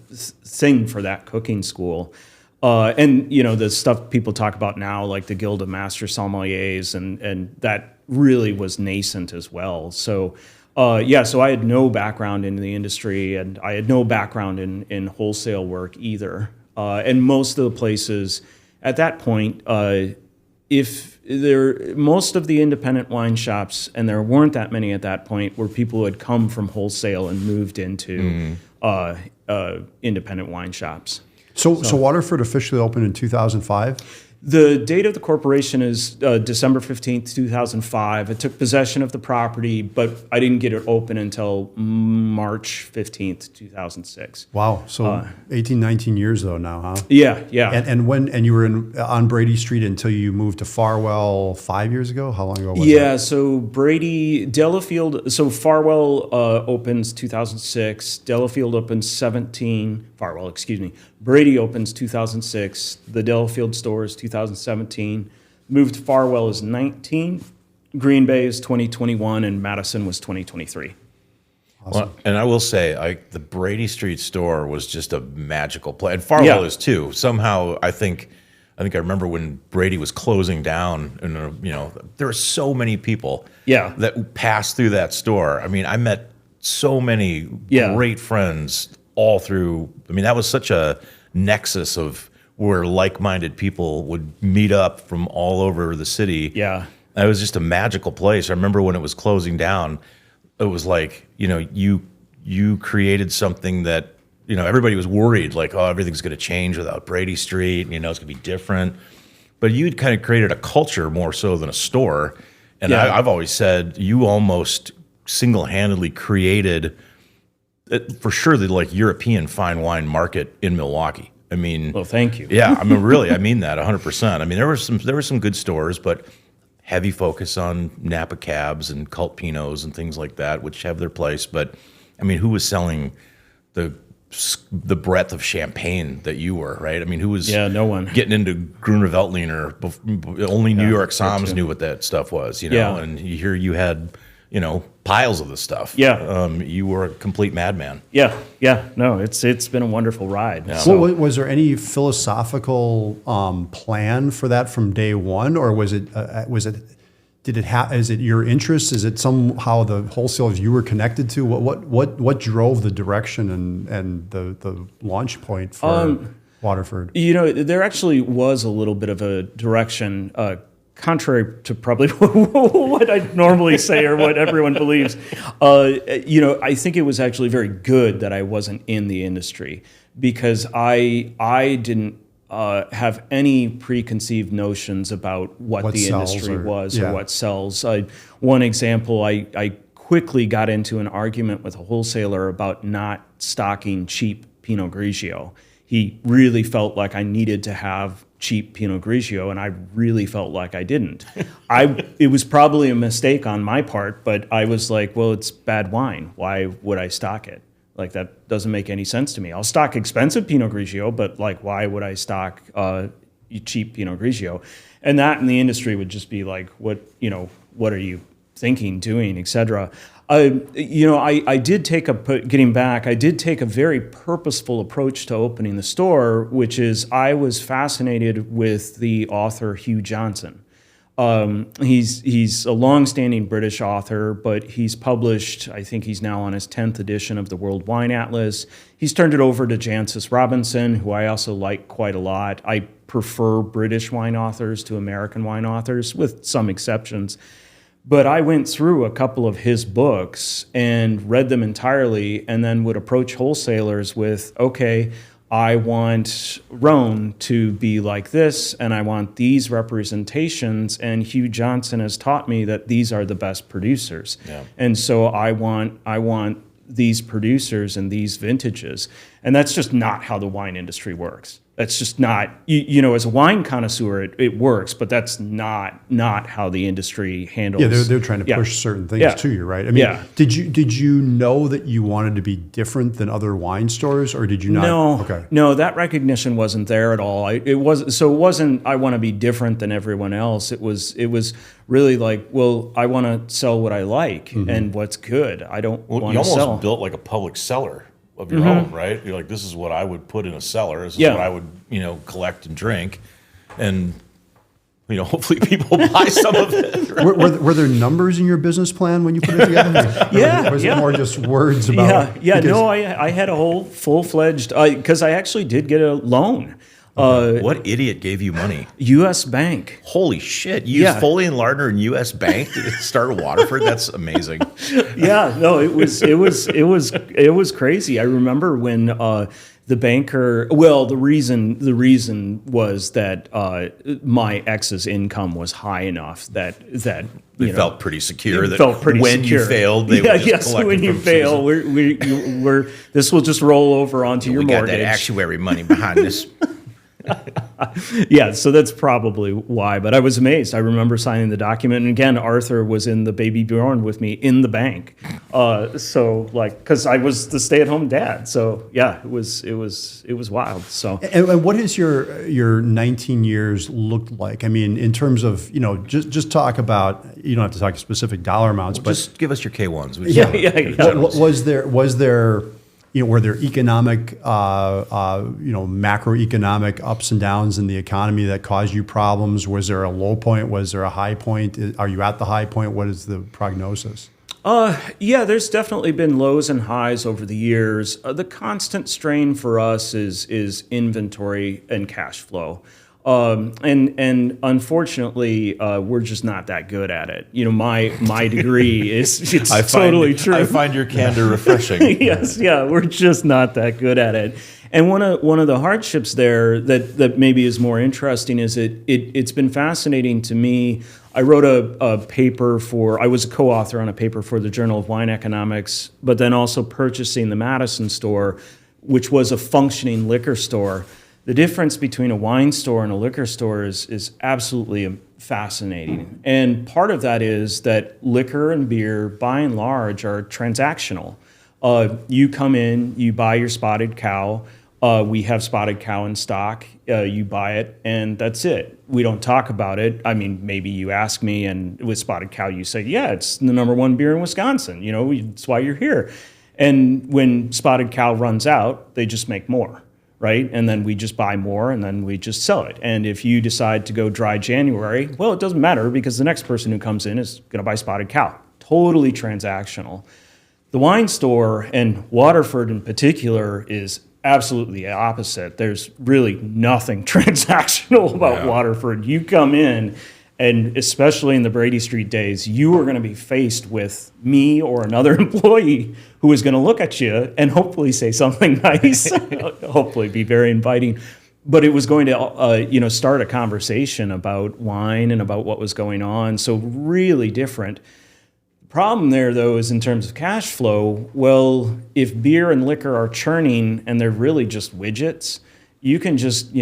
thing for that cooking school. And the stuff people talk about now, like the Guild of Master Sommeliers, and that really was nascent as well. So, so I had no background in the industry, and I had no background in wholesale work either. And most of the places at that point, most of the independent wine shops, and there weren't that many at that point, were people who had come from wholesale and moved into independent wine shops. So Waterford officially opened in 2005? The date of the corporation is December 15th, 2005. I took possession of the property, but I didn't get it open until March 15th, 2006. Wow. So 18, 19 years though now, huh? Yeah. And you were on Brady Street until you moved to Farwell 5 years ago? How long ago was that? Yeah, so Delafield, so Farwell opens 2006, Delafield opens 17, Farwell, excuse me. Brady opens 2006, the Delafield store is 2017, moved to Farwell is 19, Green Bay is 2021, and Madison was 2023. Awesome. Well, and I will say, the Brady Street store was just a magical place, and Farwell is too. Somehow, I think I remember when Brady was closing down, and there were so many people that passed through that store. I mean, I met so many great friends all through. I mean, that was such a nexus of where like-minded people would meet up from all over the city. Yeah. It was just a magical place. I remember when it was closing down, it was like, you created something that, everybody was worried, like, oh, everything's going to change without Brady Street, it's going to be different. But you'd kind of created a culture more so than a store. And I've always said you almost single-handedly created, for sure, the European fine wine market in Milwaukee. I mean, well, thank you. Yeah, I mean, really, I mean that 100%. I mean, there were some good stores, but heavy focus on Napa cabs and cult Pinots and things like that, which have their place. But I mean, who was selling the the breadth of champagne that you were, right? I mean, who was no one getting into Gruner Veltliner? Only New York Soms knew what that stuff was, and you had, piles of the stuff. Yeah. You were a complete madman. Yeah. No, it's been a wonderful ride. Yeah. So, Well, was there any philosophical plan for that from day one, or was it is it your interest? Is it somehow the wholesalers you were connected to? What drove the direction and the launch point for Waterford? there actually was a little bit of a direction, contrary to probably what I normally say or what everyone believes. I think it was actually very good that I wasn't in the industry, because I didn't have any preconceived notions about what the industry was or what sells. One example, I quickly got into an argument with a wholesaler about not stocking cheap Pinot Grigio. He really felt like I needed to have cheap Pinot Grigio, and I really felt like I didn't. It was probably a mistake on my part, but I was like, well, it's bad wine. Why would I stock it? Like, that doesn't make any sense to me. I'll stock expensive Pinot Grigio, but like, why would I stock cheap Pinot Grigio? And that in the industry would just be like, what are you thinking, doing, et cetera. I did take a very purposeful approach to opening the store, which is I was fascinated with the author Hugh Johnson. He's a long-standing British author, but he's published, I think he's now on his 10th edition of the World Wine Atlas. He's turned it over to Jancis Robinson, who I also like quite a lot. I prefer British wine authors to American wine authors, with some exceptions. But I went through a couple of his books and read them entirely, and then would approach wholesalers with, okay, I want Rhone to be like this, and I want these representations, and Hugh Johnson has taught me that these are the best producers. Yeah. And so I want these producers and these vintages. And that's just not how the wine industry works. That's just not, as a wine connoisseur, it works, but that's not how the industry handles. Yeah, they're trying to push certain things to you, right? I mean, did you know that you wanted to be different than other wine stores, or did you not? No, okay. No, that recognition wasn't there at all. It wasn't I want to be different than everyone else. It was really like, well, I want to sell what I like and what's good. I don't want to sell. You almost built like a public cellar of your own, right? You're like, this is what I would put in a cellar. This is what I would, collect and drink. And, hopefully people buy some of it. Right? Were there numbers in your business plan when you put it together? Was it more just words about? No, I had a whole full-fledged, because I actually did get a loan. What idiot gave you money? U.S. Bank. Holy shit! You used Foley and Lardner and U.S. Bank to start Waterford. That's amazing. No, it was crazy. I remember when the banker. Well, the reason was that my ex's income was high enough that They felt pretty secure. You failed, they would just collect when it you from fail, Susan. we're this will just roll over onto your mortgage. We got that actuary money behind this. So that's probably why. But I was amazed. I remember signing the document, and again, Arthur was in the baby Bjorn with me in the bank. Because I was the stay-at-home dad. So it was wild. So and what has your 19 years looked like? I mean, in terms of just talk about. You don't have to talk specific dollar amounts, but just give us your K1s. Was there were there economic, macroeconomic ups and downs in the economy that caused you problems? Was there a low point? Was there a high point? Are you at the high point? What is the prognosis? There's definitely been lows and highs over the years. The constant strain for us is inventory and cash flow. And unfortunately, we're just not that good at it. My degree it's totally true. I find your candor refreshing. Yes, we're just not that good at it. And one of the hardships there that maybe is more interesting is it's been fascinating to me. I wrote a paper I was a co-author on a paper for the Journal of Wine Economics, but then also purchasing the Madison store, which was a functioning liquor store. The difference between a wine store and a liquor store is absolutely fascinating. And part of that is that liquor and beer, by and large, are transactional. You come in, you buy your spotted cow. We have spotted cow in stock. You buy it, and that's it. We don't talk about it. I mean, maybe you ask me, and with spotted cow, you say, yeah, it's the #1 beer in Wisconsin. You know, it's why you're here. And when spotted cow runs out, they just make more, right? And then we just buy more, and then we just sell it. And if you decide to go dry January, well, it doesn't matter because the next person who comes in is going to buy spotted cow. Totally transactional. The wine store, and Waterford in particular, is absolutely the opposite. There's really nothing transactional about Waterford. You come in, and especially in the Brady Street days, you are going to be faced with me or another employee who is going to look at you and hopefully say something nice, hopefully be very inviting. But it was going to, start a conversation about wine and about what was going on. So really different. Problem there, though, is in terms of cash flow, well, if beer and liquor are churning and they're really just widgets, you can just,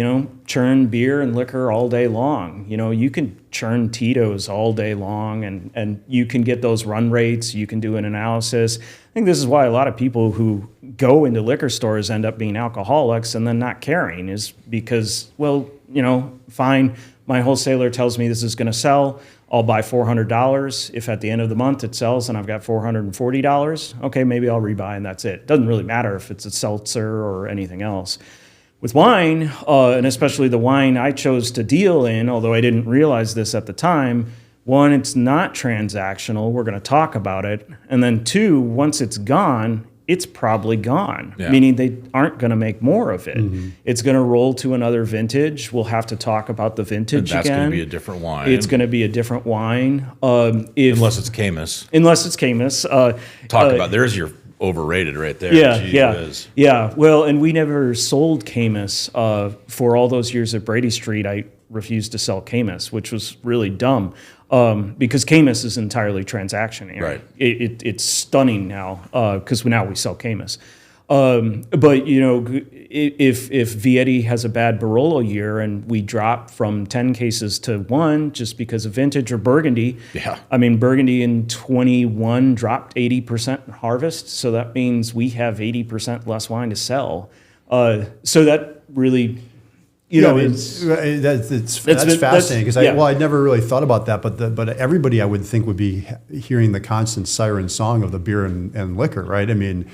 churn beer and liquor all day long. You can churn Tito's all day long, and you can get those run rates. You can do an analysis. I think this is why a lot of people who go into liquor stores end up being alcoholics and then not caring, is because, well, fine, my wholesaler tells me this is going to sell. I'll buy $400. If at the end of the month it sells and I've got $440, okay, maybe I'll rebuy and that's it. Doesn't really matter if it's a seltzer or anything else. With wine, and especially the wine I chose to deal in, although I didn't realize this at the time, one, it's not transactional. We're going to talk about it. And then two, once it's gone, it's probably gone, meaning they aren't going to make more of it. Mm-hmm. It's going to roll to another vintage. We'll have to talk about the vintage again. That's going to be a different wine. It's going to be a different wine. Unless it's Caymus. There's your overrated right there. Yeah. Well, and we never sold Caymus. For all those years at Brady Street, I refused to sell Caymus, which was really dumb. Because Caymus is entirely transactional. Right. It's stunning now because now we sell Caymus. But if Vietti has a bad Barolo year and we drop from 10 cases to 1 just because of vintage, or Burgundy. Yeah. I mean, Burgundy in 21 dropped 80% in harvest, so that means we have 80% less wine to sell. So that really. That's fascinating because I'd never really thought about that, but everybody I would think would be hearing the constant siren song of the beer and liquor, right? I mean,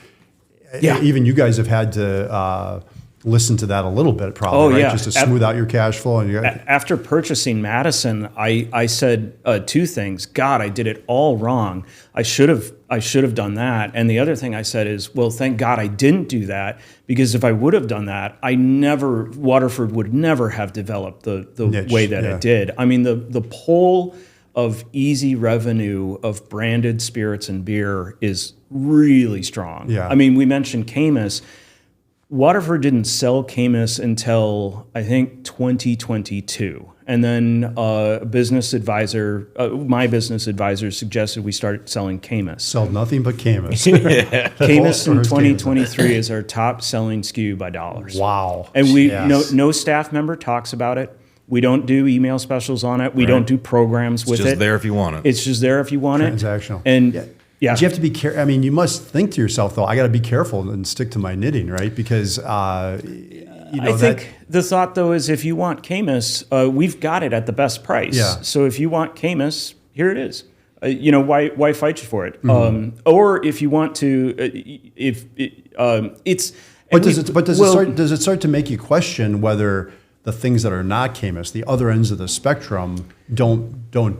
even you guys have had to listen to that a little bit, probably, right? Just to smooth out your cash flow. And after purchasing Madison, I said two things. God, I did it all wrong. I should have done that. And the other thing I said is, well, thank God I didn't do that, because if I would have done that, Waterford would never have developed the niche, way that it did. I mean, the pull of easy revenue of branded spirits and beer is really strong. Yeah. I mean, we mentioned Caymus. Waterford didn't sell Caymus until, I think, 2022. And then my business advisor suggested we start selling Caymus. Sell nothing but Caymus. Caymus in 2023 is our top selling SKU by dollars. Wow. And no staff member talks about it. We don't do email specials on it. We don't do programs with it. It's just there if you want it. It's just there if you want it. Transactional. And yeah. But you have to be careful. I mean, you must think to yourself, though, I got to be careful and stick to my knitting, right? Because, I think the thought, though, is if you want Caymus, we've got it at the best price. Yeah. So if you want Caymus, here it is. Why fight you for it? Mm-hmm. Or if you want to, it's. Does it start to make you question whether the things that are not Caymus, the other ends of the spectrum, don't do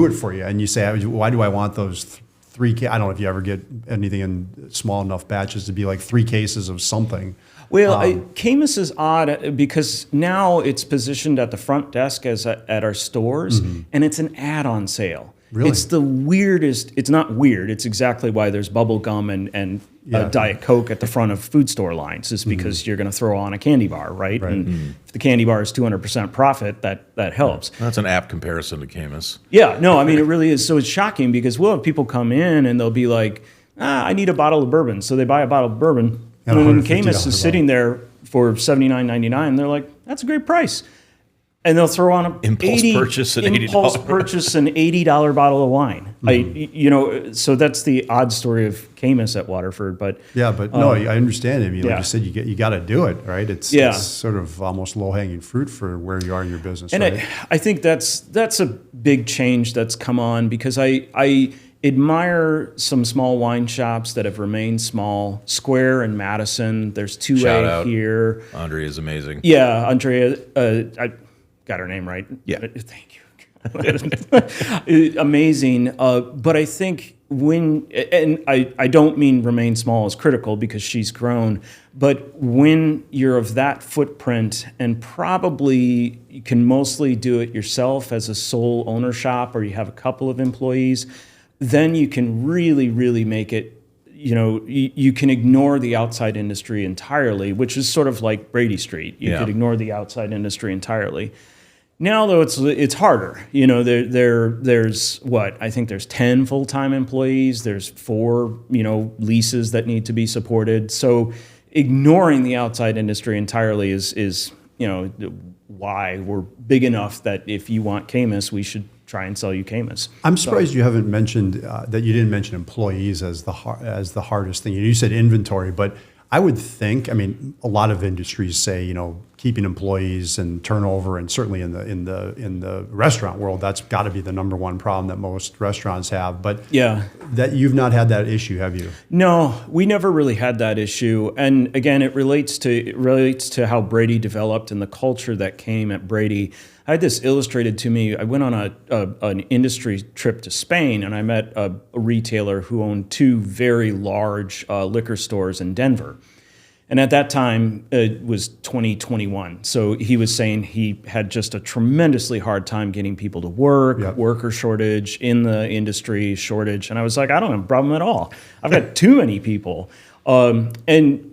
it for you, and you say, why do I want those I don't know if you ever get anything in small enough batches to be like 3 cases of something. Well, Caymus is odd because now it's positioned at the front desk at our stores, mm-hmm. and it's an add-on sale. Really? It's the weirdest. It's not weird. It's exactly why there's bubble gum and Diet Coke at the front of food store lines, is because you're going to throw on a candy bar, right? And if the candy bar is 200% profit, that helps. That's an apt comparison to Caymus. Yeah, no, I mean, it really is. So it's shocking because we'll have people come in and they'll be like, I need a bottle of bourbon. So they buy a bottle of bourbon. And when Caymus is sitting there for $79.99, they're like, that's a great price. And they'll throw on a Impulse purchase an $80 impulse purchase an $80 bottle of wine. So that's the odd story of Caymus at Waterford. But Yeah, but no, I understand. I mean, like yeah. you said, you got to do it, right? It's sort of almost low hanging fruit for where you are in your business. And right? I think that's a big change that's come on, because I admire some small wine shops that have remained small. Square in Madison. There's Shout 2A out. here. Andrea is amazing. Yeah, Andrea. I got her name right. Yeah. Thank you. Amazing. But I think and I don't mean remain small as critical, because she's grown, but when you're of that footprint and probably you can mostly do it yourself as a sole owner shop, or you have a couple of employees, then you can really, really make it. You can ignore the outside industry entirely, which is sort of like Brady Street. You could ignore the outside industry entirely. Now, though, it's harder. There's what? I think there's 10 full-time employees. There's 4, leases that need to be supported. So ignoring the outside industry entirely is why we're big enough that if you want Caymus, we should try and sell you Caymus. I'm surprised you haven't mentioned that you didn't mention employees as the hardest thing. You said inventory, but I would think, I mean, a lot of industries say, keeping employees and turnover, and certainly in the restaurant world, that's got to be the number one problem that most restaurants have. But that you've not had that issue, have you? No, we never really had that issue. And again, it relates to how Brady developed and the culture that came at Brady. I had this illustrated to me. I went on an industry trip to Spain, and I met a retailer who owned 2 very large liquor stores in Denver. And at that time, it was 2021. So he was saying he had just a tremendously hard time getting people to work, worker shortage in the industry, shortage. And I was like, I don't have a problem at all. I've got too many people. And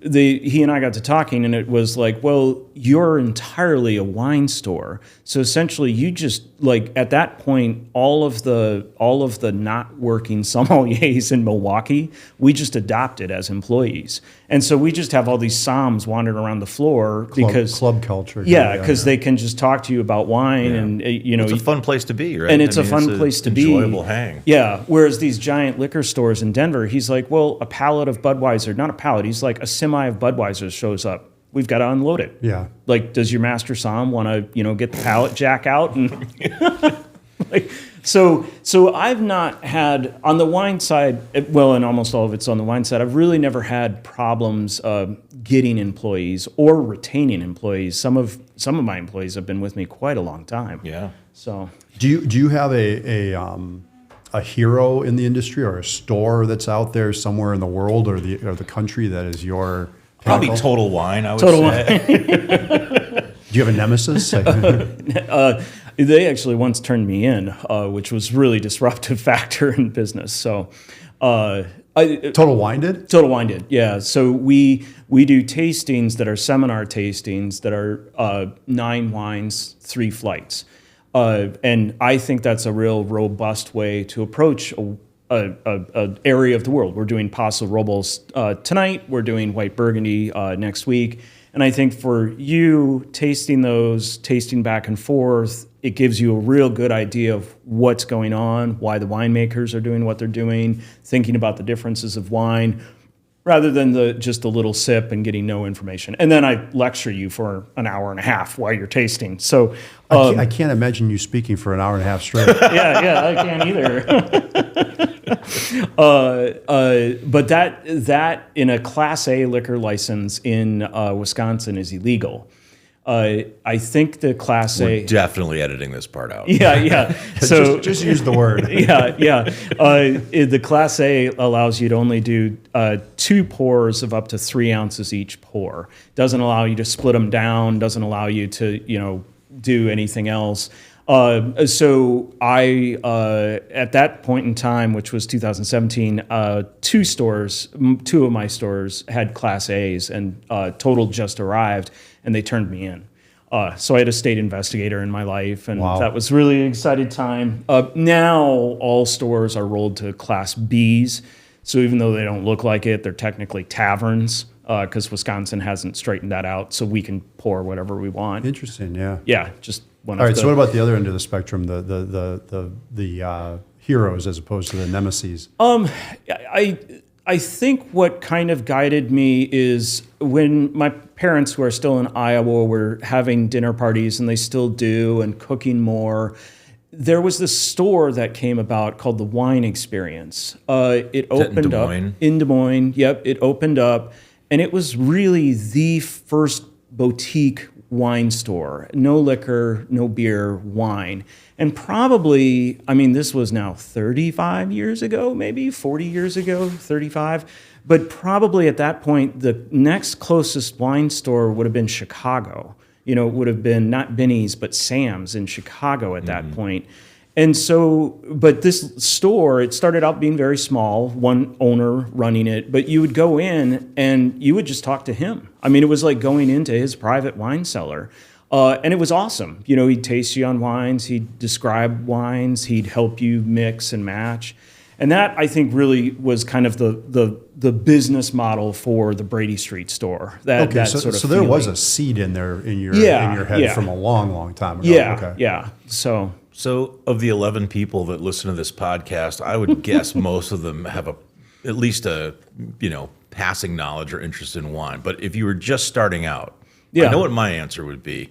he and I got to talking, and it was like, well, you're entirely a wine store. So essentially, you just, like, at that point, all of the not working sommeliers in Milwaukee, we just adopted as employees. And so we just have all these somms wandering around the floor because club culture. Yeah, because they can just talk to you about wine, and it's a fun place to be, right? And it's a fun place to be. Enjoyable hang. Yeah. Whereas these giant liquor stores in Denver, he's like, well, a pallet of Budweiser, not a pallet. He's like, a semi of Budweiser shows up. We've got to unload it. Yeah. Like, does your master somm want to, get the pallet jack out and So I've not had, on the wine side, and almost all of it's on the wine side, I've really never had problems getting employees or retaining employees. Some of my employees have been with me quite a long time. Yeah. So do you have a hero in the industry, or a store that's out there somewhere in the world or the country that is your Probably pinnacle? Total Wine, I would Total say. Do you have a nemesis? They actually once turned me in, which was really disruptive factor in business. So, Total Wine did? Total Wine did, yeah. So we do tastings that are seminar tastings that are 9 wines, 3 flights, and I think that's a real robust way to approach a area of the world. We're doing Paso Robles tonight. We're doing White Burgundy next week. And I think for you, tasting back and forth, it gives you a real good idea of what's going on, why the winemakers are doing what they're doing, thinking about the differences of wine, rather than just a little sip and getting no information. And then I lecture you for an hour and a half while you're tasting. So I can't imagine you speaking for an hour and a half straight. yeah, I can't either. But that in a Class A liquor license in Wisconsin is illegal. I think the Class A. We're definitely editing this part out. Yeah. So just use the word. Yeah. The Class A allows you to only do 2 pours of up to 3 ounces each pour. Doesn't allow you to split them down. Doesn't allow you to do anything else. So I, at that point in time, which was 2017, 2 of my stores had Class A's, and Total just arrived, and they turned me in. So I had a state investigator in my life, and that was really an exciting time. Now all stores are rolled to Class B's. So even though they don't look like it, they're technically taverns. because Wisconsin hasn't straightened that out, so we can pour whatever we want. Interesting, yeah. Yeah, just one. All right, so what about the other end of the spectrum, the heroes as opposed to the nemesis? I think what kind of guided me is when my parents, who are still in Iowa, were having dinner parties, and they still do, and cooking more. There was this store that came about called the Wine Experience. It opened up in Des Moines. Yep, it opened up, and it was really the first boutique wine store. No liquor, no beer, wine. And probably, I mean, this was now 35 years ago, maybe 40 years ago, 35. But probably at that point, the next closest wine store would have been Chicago. It would have been not Benny's, but Sam's in Chicago at that point. And so, but this store, it started out being very small, one owner running it, but you would go in and you would just talk to him. I mean, it was like going into his private wine cellar. And it was awesome. He'd taste you on wines, he'd describe wines, he'd help you mix and match. And that, I think, really was kind of the business model for the Brady Street store. So there was a seed in there in your head from a long, long time ago. Yeah. So of the 11 people that listen to this podcast, I would guess most of them have at least a passing knowledge or interest in wine. But if you were just starting out, I know what my answer would be.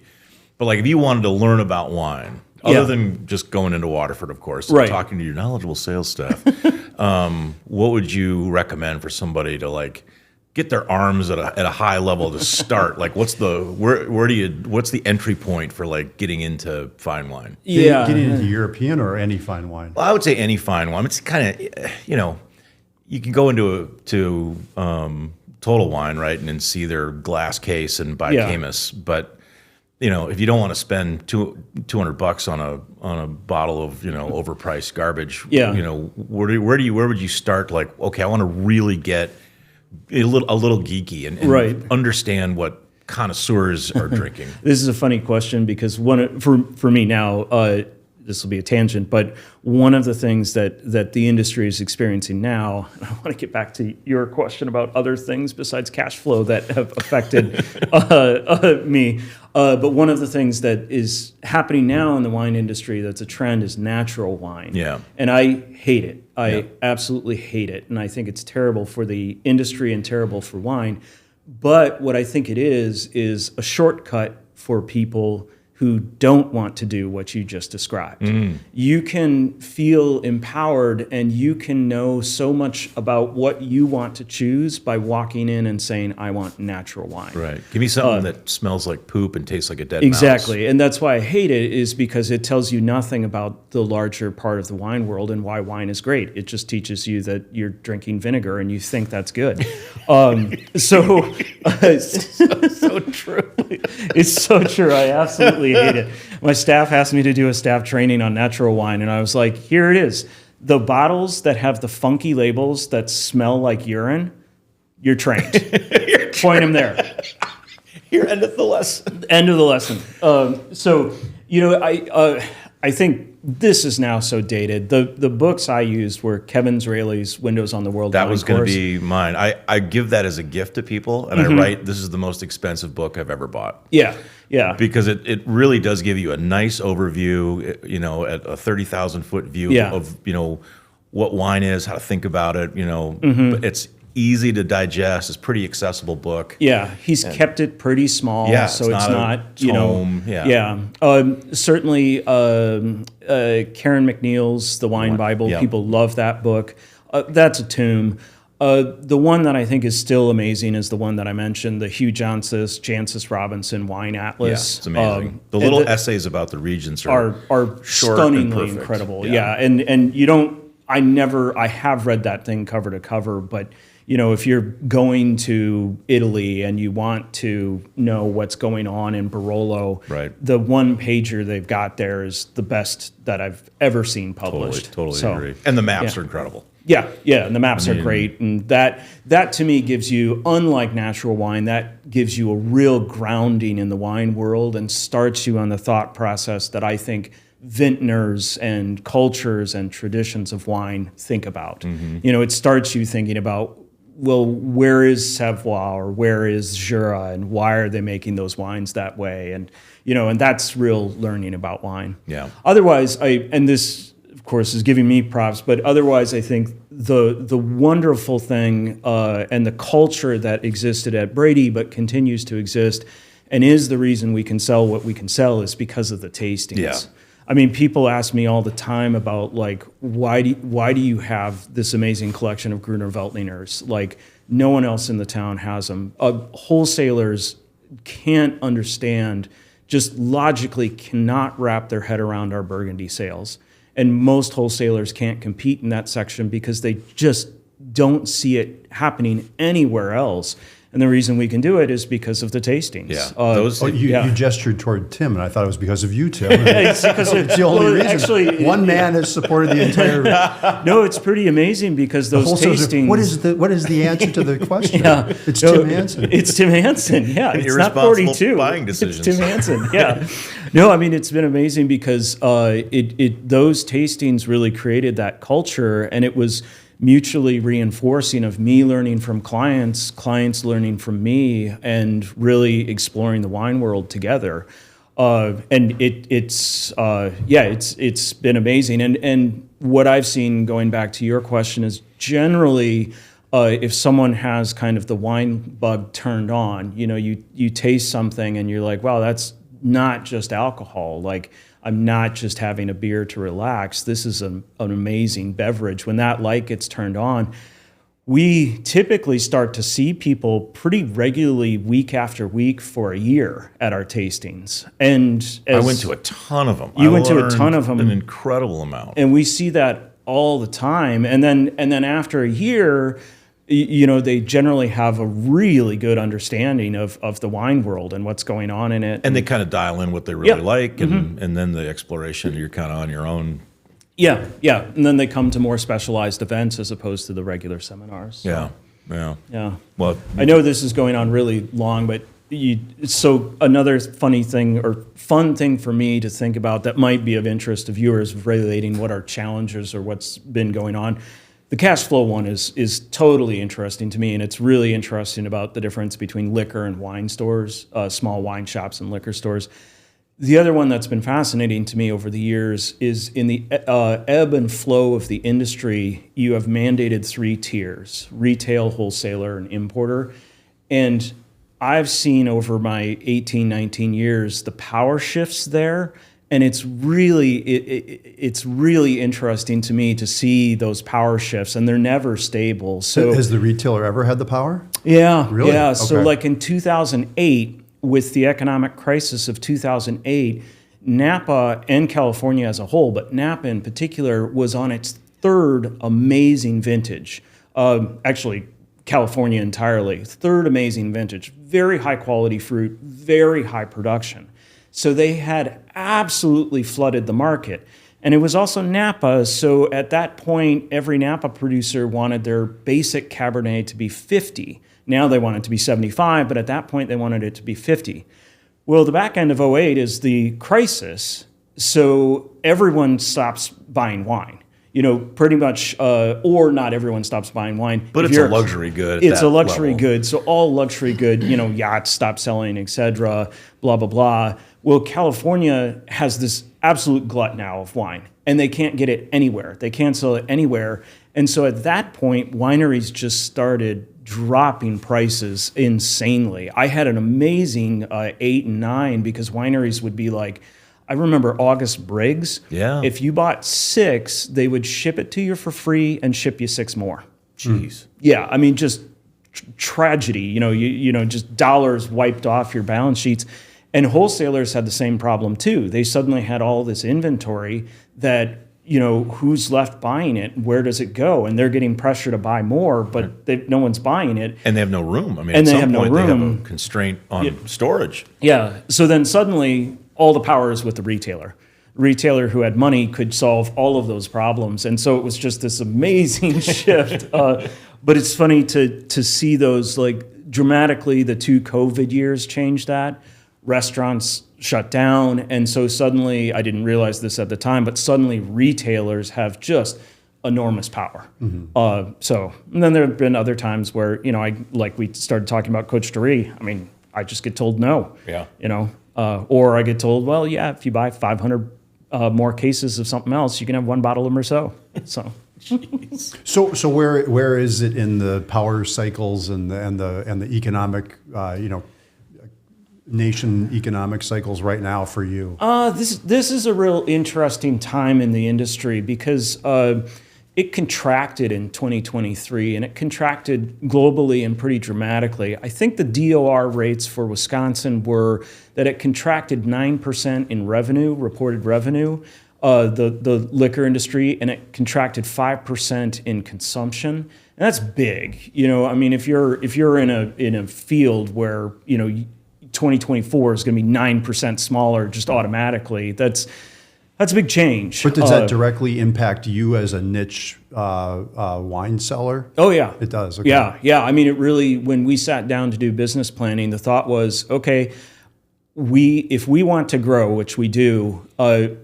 But like if you wanted to learn about wine, other than just going into Waterford, of course, and talking to your knowledgeable sales staff, what would you recommend for somebody to like get their arms at a high level to start? Like, what's the entry point for like getting into fine wine? Getting into European or any fine wine? Well, I would say any fine wine. It's kind of you can go into Total Wine, right, and then see their glass case and buy Caymus, but. If you don't want to spend $200 on a bottle of overpriced garbage, where would you start? Like, okay, I want to really get a little geeky and understand what connoisseurs are drinking. This is a funny question because for me now, this will be a tangent, but one of the things that the industry is experiencing now, and I want to get back to your question about other things besides cash flow that have affected me. But one of the things that is happening now in the wine industry that's a trend is natural wine. Yeah. And I hate it. I absolutely hate it. And I think it's terrible for the industry and terrible for wine. But what I think it is a shortcut for people who don't want to do what you just described. You can feel empowered and you can know so much about what you want to choose by walking in and saying, I want natural wine. Right. Give me something that smells like poop and tastes like a dead exactly. mouse. And that's why I hate it, is because it tells you nothing about the larger part of the wine world and why wine is great. It just teaches you that you're drinking vinegar and you think that's good. So true. It's so true. I absolutely hate it. My staff asked me to do a staff training on natural wine, and I was like, here it is. The bottles that have the funky labels that smell like urine, you're trained. Point them there. You're end of the lesson. End of the lesson. I think this is now so dated. The books I used were Kevin Zraly's Windows on the World. That was going to be mine. I give that as a gift to people, and I write, this is the most expensive book I've ever bought. Yeah. Because it really does give you a nice overview, at a 30,000-foot view of, what wine is, how to think about it, But it's easy to digest. It's a pretty accessible book. Yeah, he's kept it pretty small, so it's not tome. Certainly, Karen McNeil's The Wine Bible. Yeah. People love that book. That's a tomb. The one that I think is still amazing is the one that I mentioned, the Hugh Jancis Robinson Wine Atlas. Yeah, it's amazing. The little essays about the regions are short stunningly and incredible. Yeah, and you don't. I have read that thing cover to cover, but if you're going to Italy and you want to know what's going on in Barolo, the one pager they've got there is the best that I've ever seen published. Totally agree. And the maps are incredible. Yeah, and the maps are great, and that to me gives you, unlike natural wine, that gives you a real grounding in the wine world and starts you on the thought process that I think vintners and cultures and traditions of wine think about. It starts you thinking about well, where is Savoie or where is Jura, and why are they making those wines that way? And and that's real learning about wine. Yeah. Otherwise, and this, of course, is giving me props, but otherwise, I think the wonderful thing and the culture that existed at Brady, but continues to exist, and is the reason we can sell what we can sell, is because of the tastings. Yeah. I mean, people ask me all the time about why do you have this amazing collection of Gruner Veltliners? Like, no one else in the town has them. Wholesalers can't understand, just logically cannot wrap their head around our Burgundy sales. And most wholesalers can't compete in that section because they just don't see it happening anywhere else. And the reason we can do it is because of the tastings. Yeah. You gestured toward Tim, and I thought it was because of you, Tim. It's the only reason. Actually, one man has supported the entire. No, it's pretty amazing because those tastings. What is the answer to the question? It's No, Tim Hansen. It's Tim Hansen. Yeah, it's not Irresponsible 42. buying decisions. It's Tim Hansen. Yeah. No, I mean, it's been amazing because those tastings really created that culture, and it was mutually reinforcing of me learning from clients learning from me, and really exploring the wine world together. And it's been amazing. And what I've seen, going back to your question, is generally if someone has kind of the wine bug turned on, you taste something and you're like, wow, that's not just alcohol. Like, I'm not just having a beer to relax. This is an amazing beverage. When that light gets turned on, we typically start to see people pretty regularly, week after week, for a year at our tastings. And I went to a ton of them. You went to a ton of them. An incredible amount. And we see that all the time. And then after a year, they generally have a really good understanding of the wine world and what's going on in it. And they kind of dial in what they really like, and then the exploration, you're kind of on your own. Yeah. And then they come to more specialized events as opposed to the regular seminars. So. Yeah. Well, I know this is going on really long, but so another funny thing or fun thing for me to think about that might be of interest to viewers, relating what our challenges or what's been going on. The cash flow one is totally interesting to me, and it's really interesting about the difference between liquor and wine stores, small wine shops and liquor stores. The other one that's been fascinating to me over the years is in the ebb and flow of the industry, you have mandated 3 tiers: retail, wholesaler, and importer. And I've seen over my 18, 19 years the power shifts there. And it's really interesting to me to see those power shifts, and they're never stable. So has the retailer ever had the power? Yeah, really? Yeah. Okay. So like in 2008, with the economic crisis of 2008, Napa and California as a whole, but Napa in particular, was on its 3rd amazing vintage. Actually, California entirely, 3rd amazing vintage. Very high quality fruit, very high production. So they had absolutely flooded the market. And it was also Napa, so at that point, every Napa producer wanted their basic Cabernet to be 50. Now they want it to be 75, but at that point they wanted it to be 50. Well, the back end of '08 is the crisis, so everyone stops buying wine. Pretty much, or not everyone stops buying wine. But it's a luxury good. It's a luxury good. So all luxury good, yachts stop selling, etc., blah, blah, blah. Well, California has this absolute glut now of wine, and they can't get it anywhere. They can't sell it anywhere. And so at that point, wineries just started dropping prices insanely. I had an amazing 8 and 9 because wineries would be like, I remember August Briggs. Yeah. If you bought 6, they would ship it to you for free and ship you 6 more. Jeez. Yeah, I mean, just tragedy. Just dollars wiped off your balance sheets. And wholesalers had the same problem too. They suddenly had all this inventory that, who's left buying it? Where does it go? And they're getting pressure to buy more, but no one's buying it. And they have no room. I mean, And at they some have no point they have room. a constraint on storage. Yeah. So then suddenly all the power is with the retailer. Retailer who had money could solve all of those problems. And so it was just this amazing shift. But it's funny to see those, like, dramatically the 2 COVID years changed that. Restaurants shut down. And so suddenly, I didn't realize this at the time, but suddenly retailers have just enormous power. So, and then there have been other times where, like we started talking about coachterie. I mean, I just get told no. Yeah. Or I get told, well, yeah, if you buy 500 more cases of something else, you can have one bottle of Merceau. So. So where is it in the power cycles and the economic nation economic cycles right now for you? This is a real interesting time in the industry because it contracted in 2023 and it contracted globally and pretty dramatically. I think the DOR rates for Wisconsin were that it contracted 9% in revenue, reported revenue, the liquor industry, and it contracted 5% in consumption. And that's big. I mean, if you're in a field where 2024 is going to be 9% smaller just automatically, that's a big change. But does that directly impact you as a niche wine seller? Oh yeah, it does. Okay. Yeah. I mean, it really. When we sat down to do business planning, the thought was, okay, if we want to grow, which we do,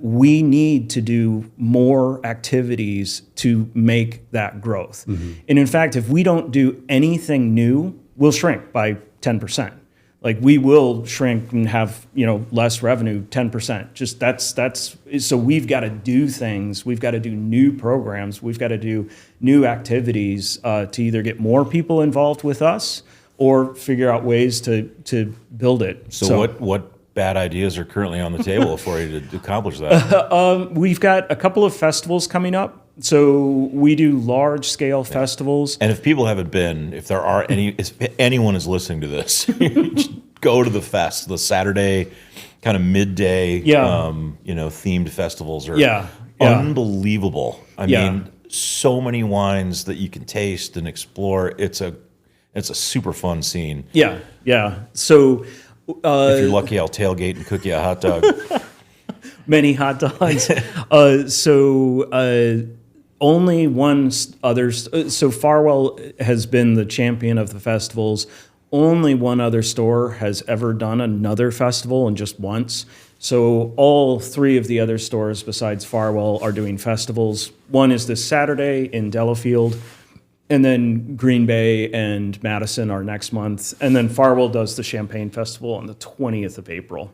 we need to do more activities to make that growth. And in fact, if we don't do anything new, we'll shrink by 10%. Like we will shrink and have less revenue, 10%. Just that's so we've got to do things. We've got to do new programs. We've got to do new activities to either get more people involved with us or figure out ways to build it. So what bad ideas are currently on the table for you to accomplish that? We've got a couple of festivals coming up. So we do large scale festivals. And if people haven't been, if anyone is listening to this, go to the fest, the Saturday kind of midday, themed festivals are unbelievable. I mean, so many wines that you can taste and explore. It's a super fun scene. Yeah. So if you're lucky, I'll tailgate and cook you a hot dog. Many hot dogs. Only one other. So Farwell has been the champion of the festivals. Only one other store has ever done another festival, and just once. So all three of the other stores besides Farwell are doing festivals. One is this Saturday in Delafield, and then Green Bay and Madison are next month. And then Farwell does the Champagne Festival on the 20th of April.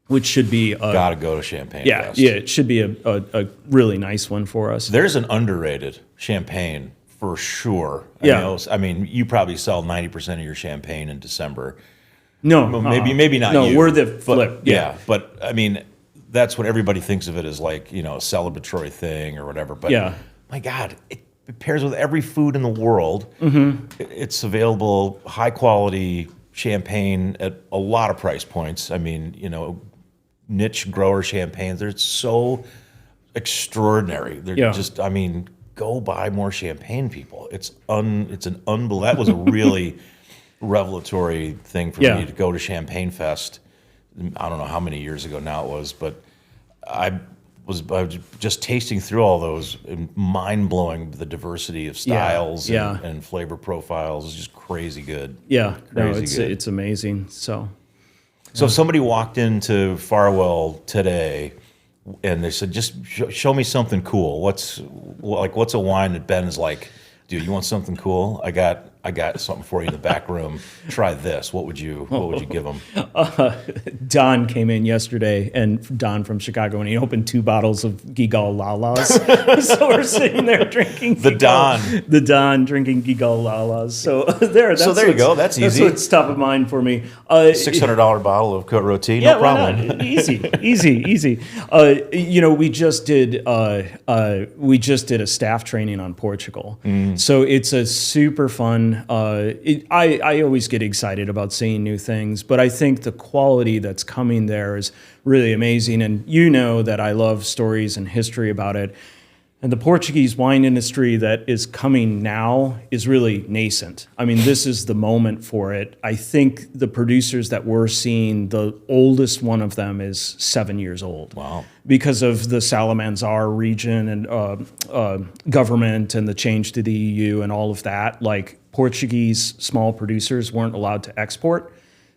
Which should be gotta go to Champagne Fest. Yeah, it should be a really nice one for us. There's an underrated champagne for sure. I mean, you probably sell 90% of your champagne in December. No, maybe not. No, you, we're the flip. Yeah, but I mean, that's what everybody thinks of it as, like a celebratory thing or whatever. But my God, it pairs with every food in the world. It's available, high quality champagne at a lot of price points. I mean, niche grower champagnes, they're so extraordinary. They're just, I mean, go buy more champagne, people. It's an unbelievable. That was a really revelatory thing for me to go to Champagne Fest. I don't know how many years ago now it was, but I was just tasting through all those, and mind-blowing, the diversity of styles and flavor profiles. It's just crazy good. Yeah, crazy good. It's amazing. So if somebody walked into Farwell today and they said, just show me something cool. What's a wine that Ben is like, dude, you want something cool? I got something for you in the back room. Try this. What would you give them? Don came in yesterday, and Don from Chicago, and he opened 2 bottles of Gigal Lalas. So we're sitting there drinking the Don drinking Gigal Lalas. So there you go. That's easy. That's what's top of mind for me. $600 bottle of Côte Rôtie, no problem. Easy. We just did a staff training on Portugal. So it's a super fun. I always get excited about seeing new things, but I think the quality that's coming there is really amazing. And that I love stories and history about it. And the Portuguese wine industry that is coming now is really nascent. I mean, this is the moment for it. I think the producers that we're seeing, the oldest one of them is 7 years old. Wow. Because of the Salamanzar region and government and the change to the EU and all of that. Like, Portuguese small producers weren't allowed to export.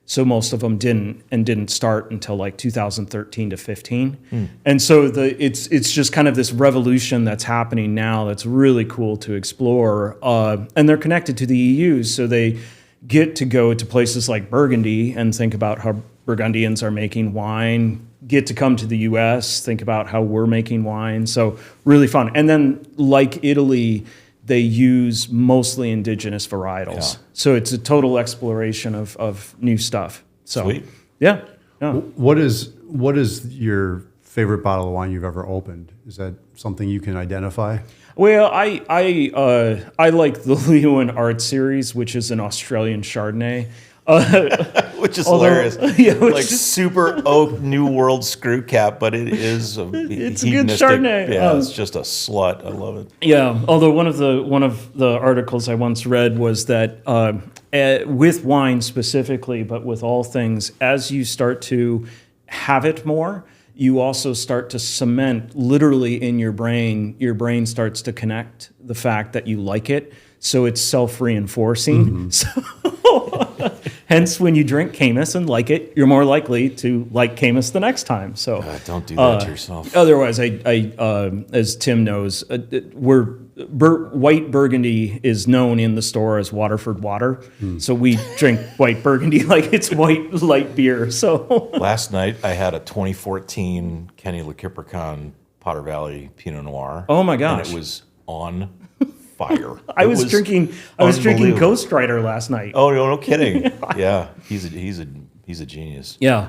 So most of them didn't start until like 2013 to 15. And so it's just kind of this revolution that's happening now that's really cool to explore. And they're connected to the EU, so they get to go to places like Burgundy and think about how Burgundians are making wine, get to come to the US, think about how we're making wine. So really fun. And then like Italy, they use mostly indigenous varietals. Yeah. So it's a total exploration of new stuff. So Sweet. yeah. Yeah. What is your favorite bottle of wine you've ever opened? Is that something you can identify? Well, I like the Leo and Art series, which is an Australian Chardonnay. Which is hilarious. Yeah, which like is- super oak New World screw cap, but it is It's a good hedonistic. Chardonnay. Yeah, it's just a slut. I love it. Yeah, although one of the articles I once read was that with wine specifically, but with all things, as you start to have it more, you also start to cement literally in your brain. Your brain starts to connect the fact that you like it, so it's self-reinforcing. So, hence, when you drink Caymus and like it, you're more likely to like Caymus the next time. So Don't do that to yourself. otherwise, as Tim knows, white Burgundy is known in the store as Waterford water. So we drink white Burgundy like it's white light beer. So Last night I had a 2014 Kenny LeCupercon Potter Valley Pinot Noir. Oh my gosh. And it was on fire. I was drinking unbelievable. Ghost Rider last night. Oh no kidding. Yeah, he's a genius. Yeah.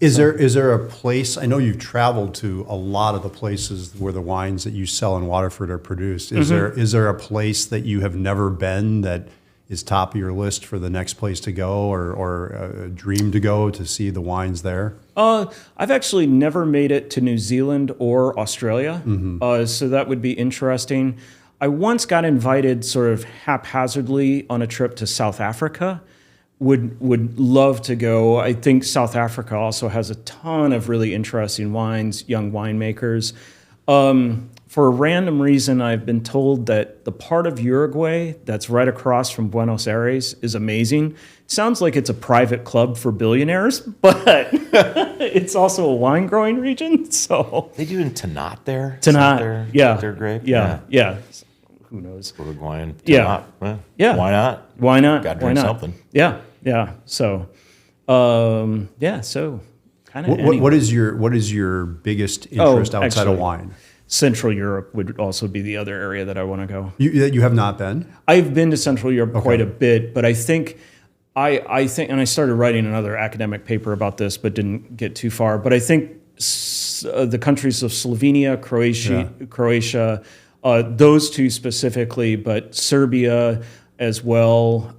Is there a place? I know you've traveled to a lot of the places where the wines that you sell in Waterford are produced. Is there a place that you have never been that is top of your list for the next place to go, or a dream to go to see the wines there? I've actually never made it to New Zealand or Australia, so that would be interesting. I once got invited sort of haphazardly on a trip to South Africa. Would love to go. I think South Africa also has a ton of really interesting wines, young winemakers. For a random reason, I've been told that the part of Uruguay that's right across from Buenos Aires is amazing. It sounds like it's a private club for billionaires, but it's also a wine growing region. So They do in Tannat there. Tannat, yeah, their grape. yeah. Who knows? Uruguayan. Yeah. Tannat. Well, Yeah. Why not? Why not? Got to Why drink not? something. Yeah. So, so kind of. What is your biggest interest outside actually, of wine? Central Europe would also be the other area that I want to go. You have not been? I've been to Central Europe quite a bit, but I think, and I started writing another academic paper about this, but didn't get too far. But I think the countries of Slovenia, Croatia, those two specifically, but Serbia as well,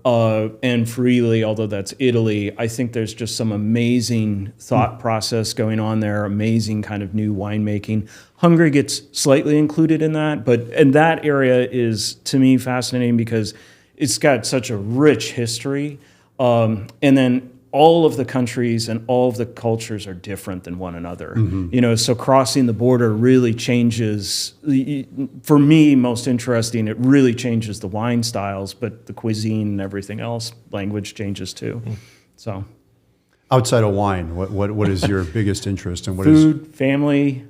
and freely, although that's Italy. I think there's just some amazing thought process going on there, amazing kind of new winemaking. Hungary gets slightly included in that, and that area is, to me, fascinating because it's got such a rich history. And then all of the countries and all of the cultures are different than one another. So crossing the border really changes, for me, most interesting, it really changes the wine styles, but the cuisine and everything else, language changes too. So Outside of wine, what is your biggest interest, and what food, family.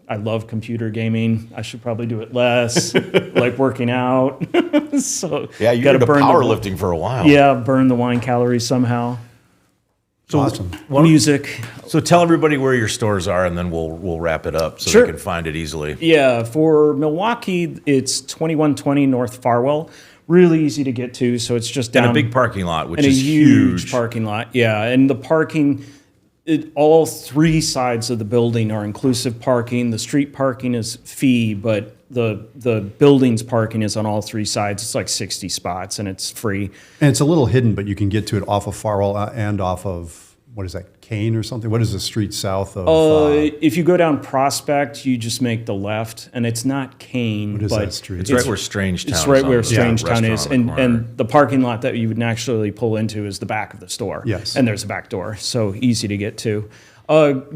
I love computer gaming. I should probably do it less. Like working out. So Yeah, you got into powerlifting for a while. Yeah, burn the wine calories somehow. So awesome. Music. So tell everybody where your stores are, and then we'll wrap it up so Sure. they can find it easily. Yeah, for Milwaukee, it's 2120 North Farwell. Really easy to get to, so it's just down And a big parking lot, which and is a huge parking lot. Yeah, and the parking, all three sides of the building are inclusive parking. The street parking is fee, but the building's parking is on all three sides. It's like 60 spots, and it's free. And it's a little hidden, but you can get to it off of Farwell and off of, what is that, Kane or something? What is the street south of? If you go down Prospect, you just make the left, and it's not Kane. What is but that street? It's right where Strangetown is. It's right where on the Strangetown restaurant is, on the corner. and the parking lot that you would naturally pull into is the back of the store. Yes. And there's a back door, so easy to get to.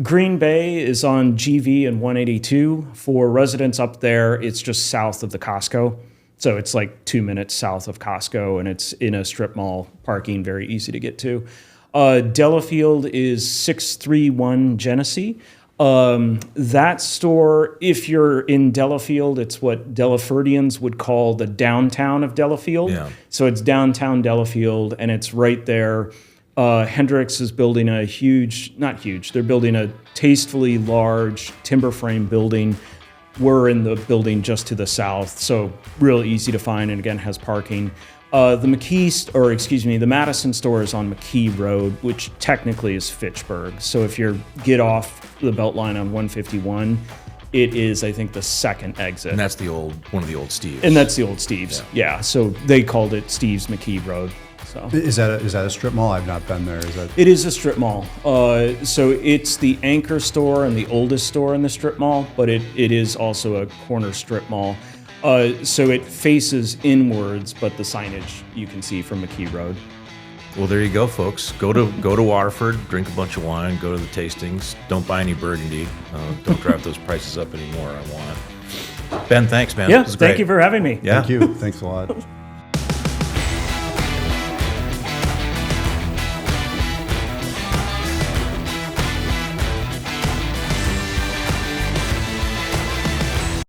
Green Bay is on GV and 182. For residents up there, it's just south of the Costco. So it's like 2 minutes south of Costco, and it's in a strip mall parking, very easy to get to. Delafield is 631 Genesee. That store, if you're in Delafield, it's what Delafordians would call the downtown of Delafield. Yeah. So it's downtown Delafield, and it's right there. Hendrix is building they're building a tastefully large timber frame building. We're in the building just to the south, so real easy to find, and again, has parking. The Madison store is on McKee Road, which technically is Fitchburg. So if you get off the Beltline on 151, it is, I think, the second exit. And that's one of the old Steve's. And that's the old Steve's. Yeah. So they called it Steve's McKee Road. So Is that a strip mall? I've not been there. Is that? it is a strip mall. So it's the anchor store and the oldest store in the strip mall, but it is also a corner strip mall. So it faces inwards, but the signage you can see from McKee Road. Well, there you go, folks. Go to Waterford, drink a bunch of wine, go to the tastings. Don't buy any Burgundy. Don't drive those prices up anymore. I want. Ben, thanks, man. Yeah, This was great. thank you for having me. Yeah. Thank you. Thanks a lot.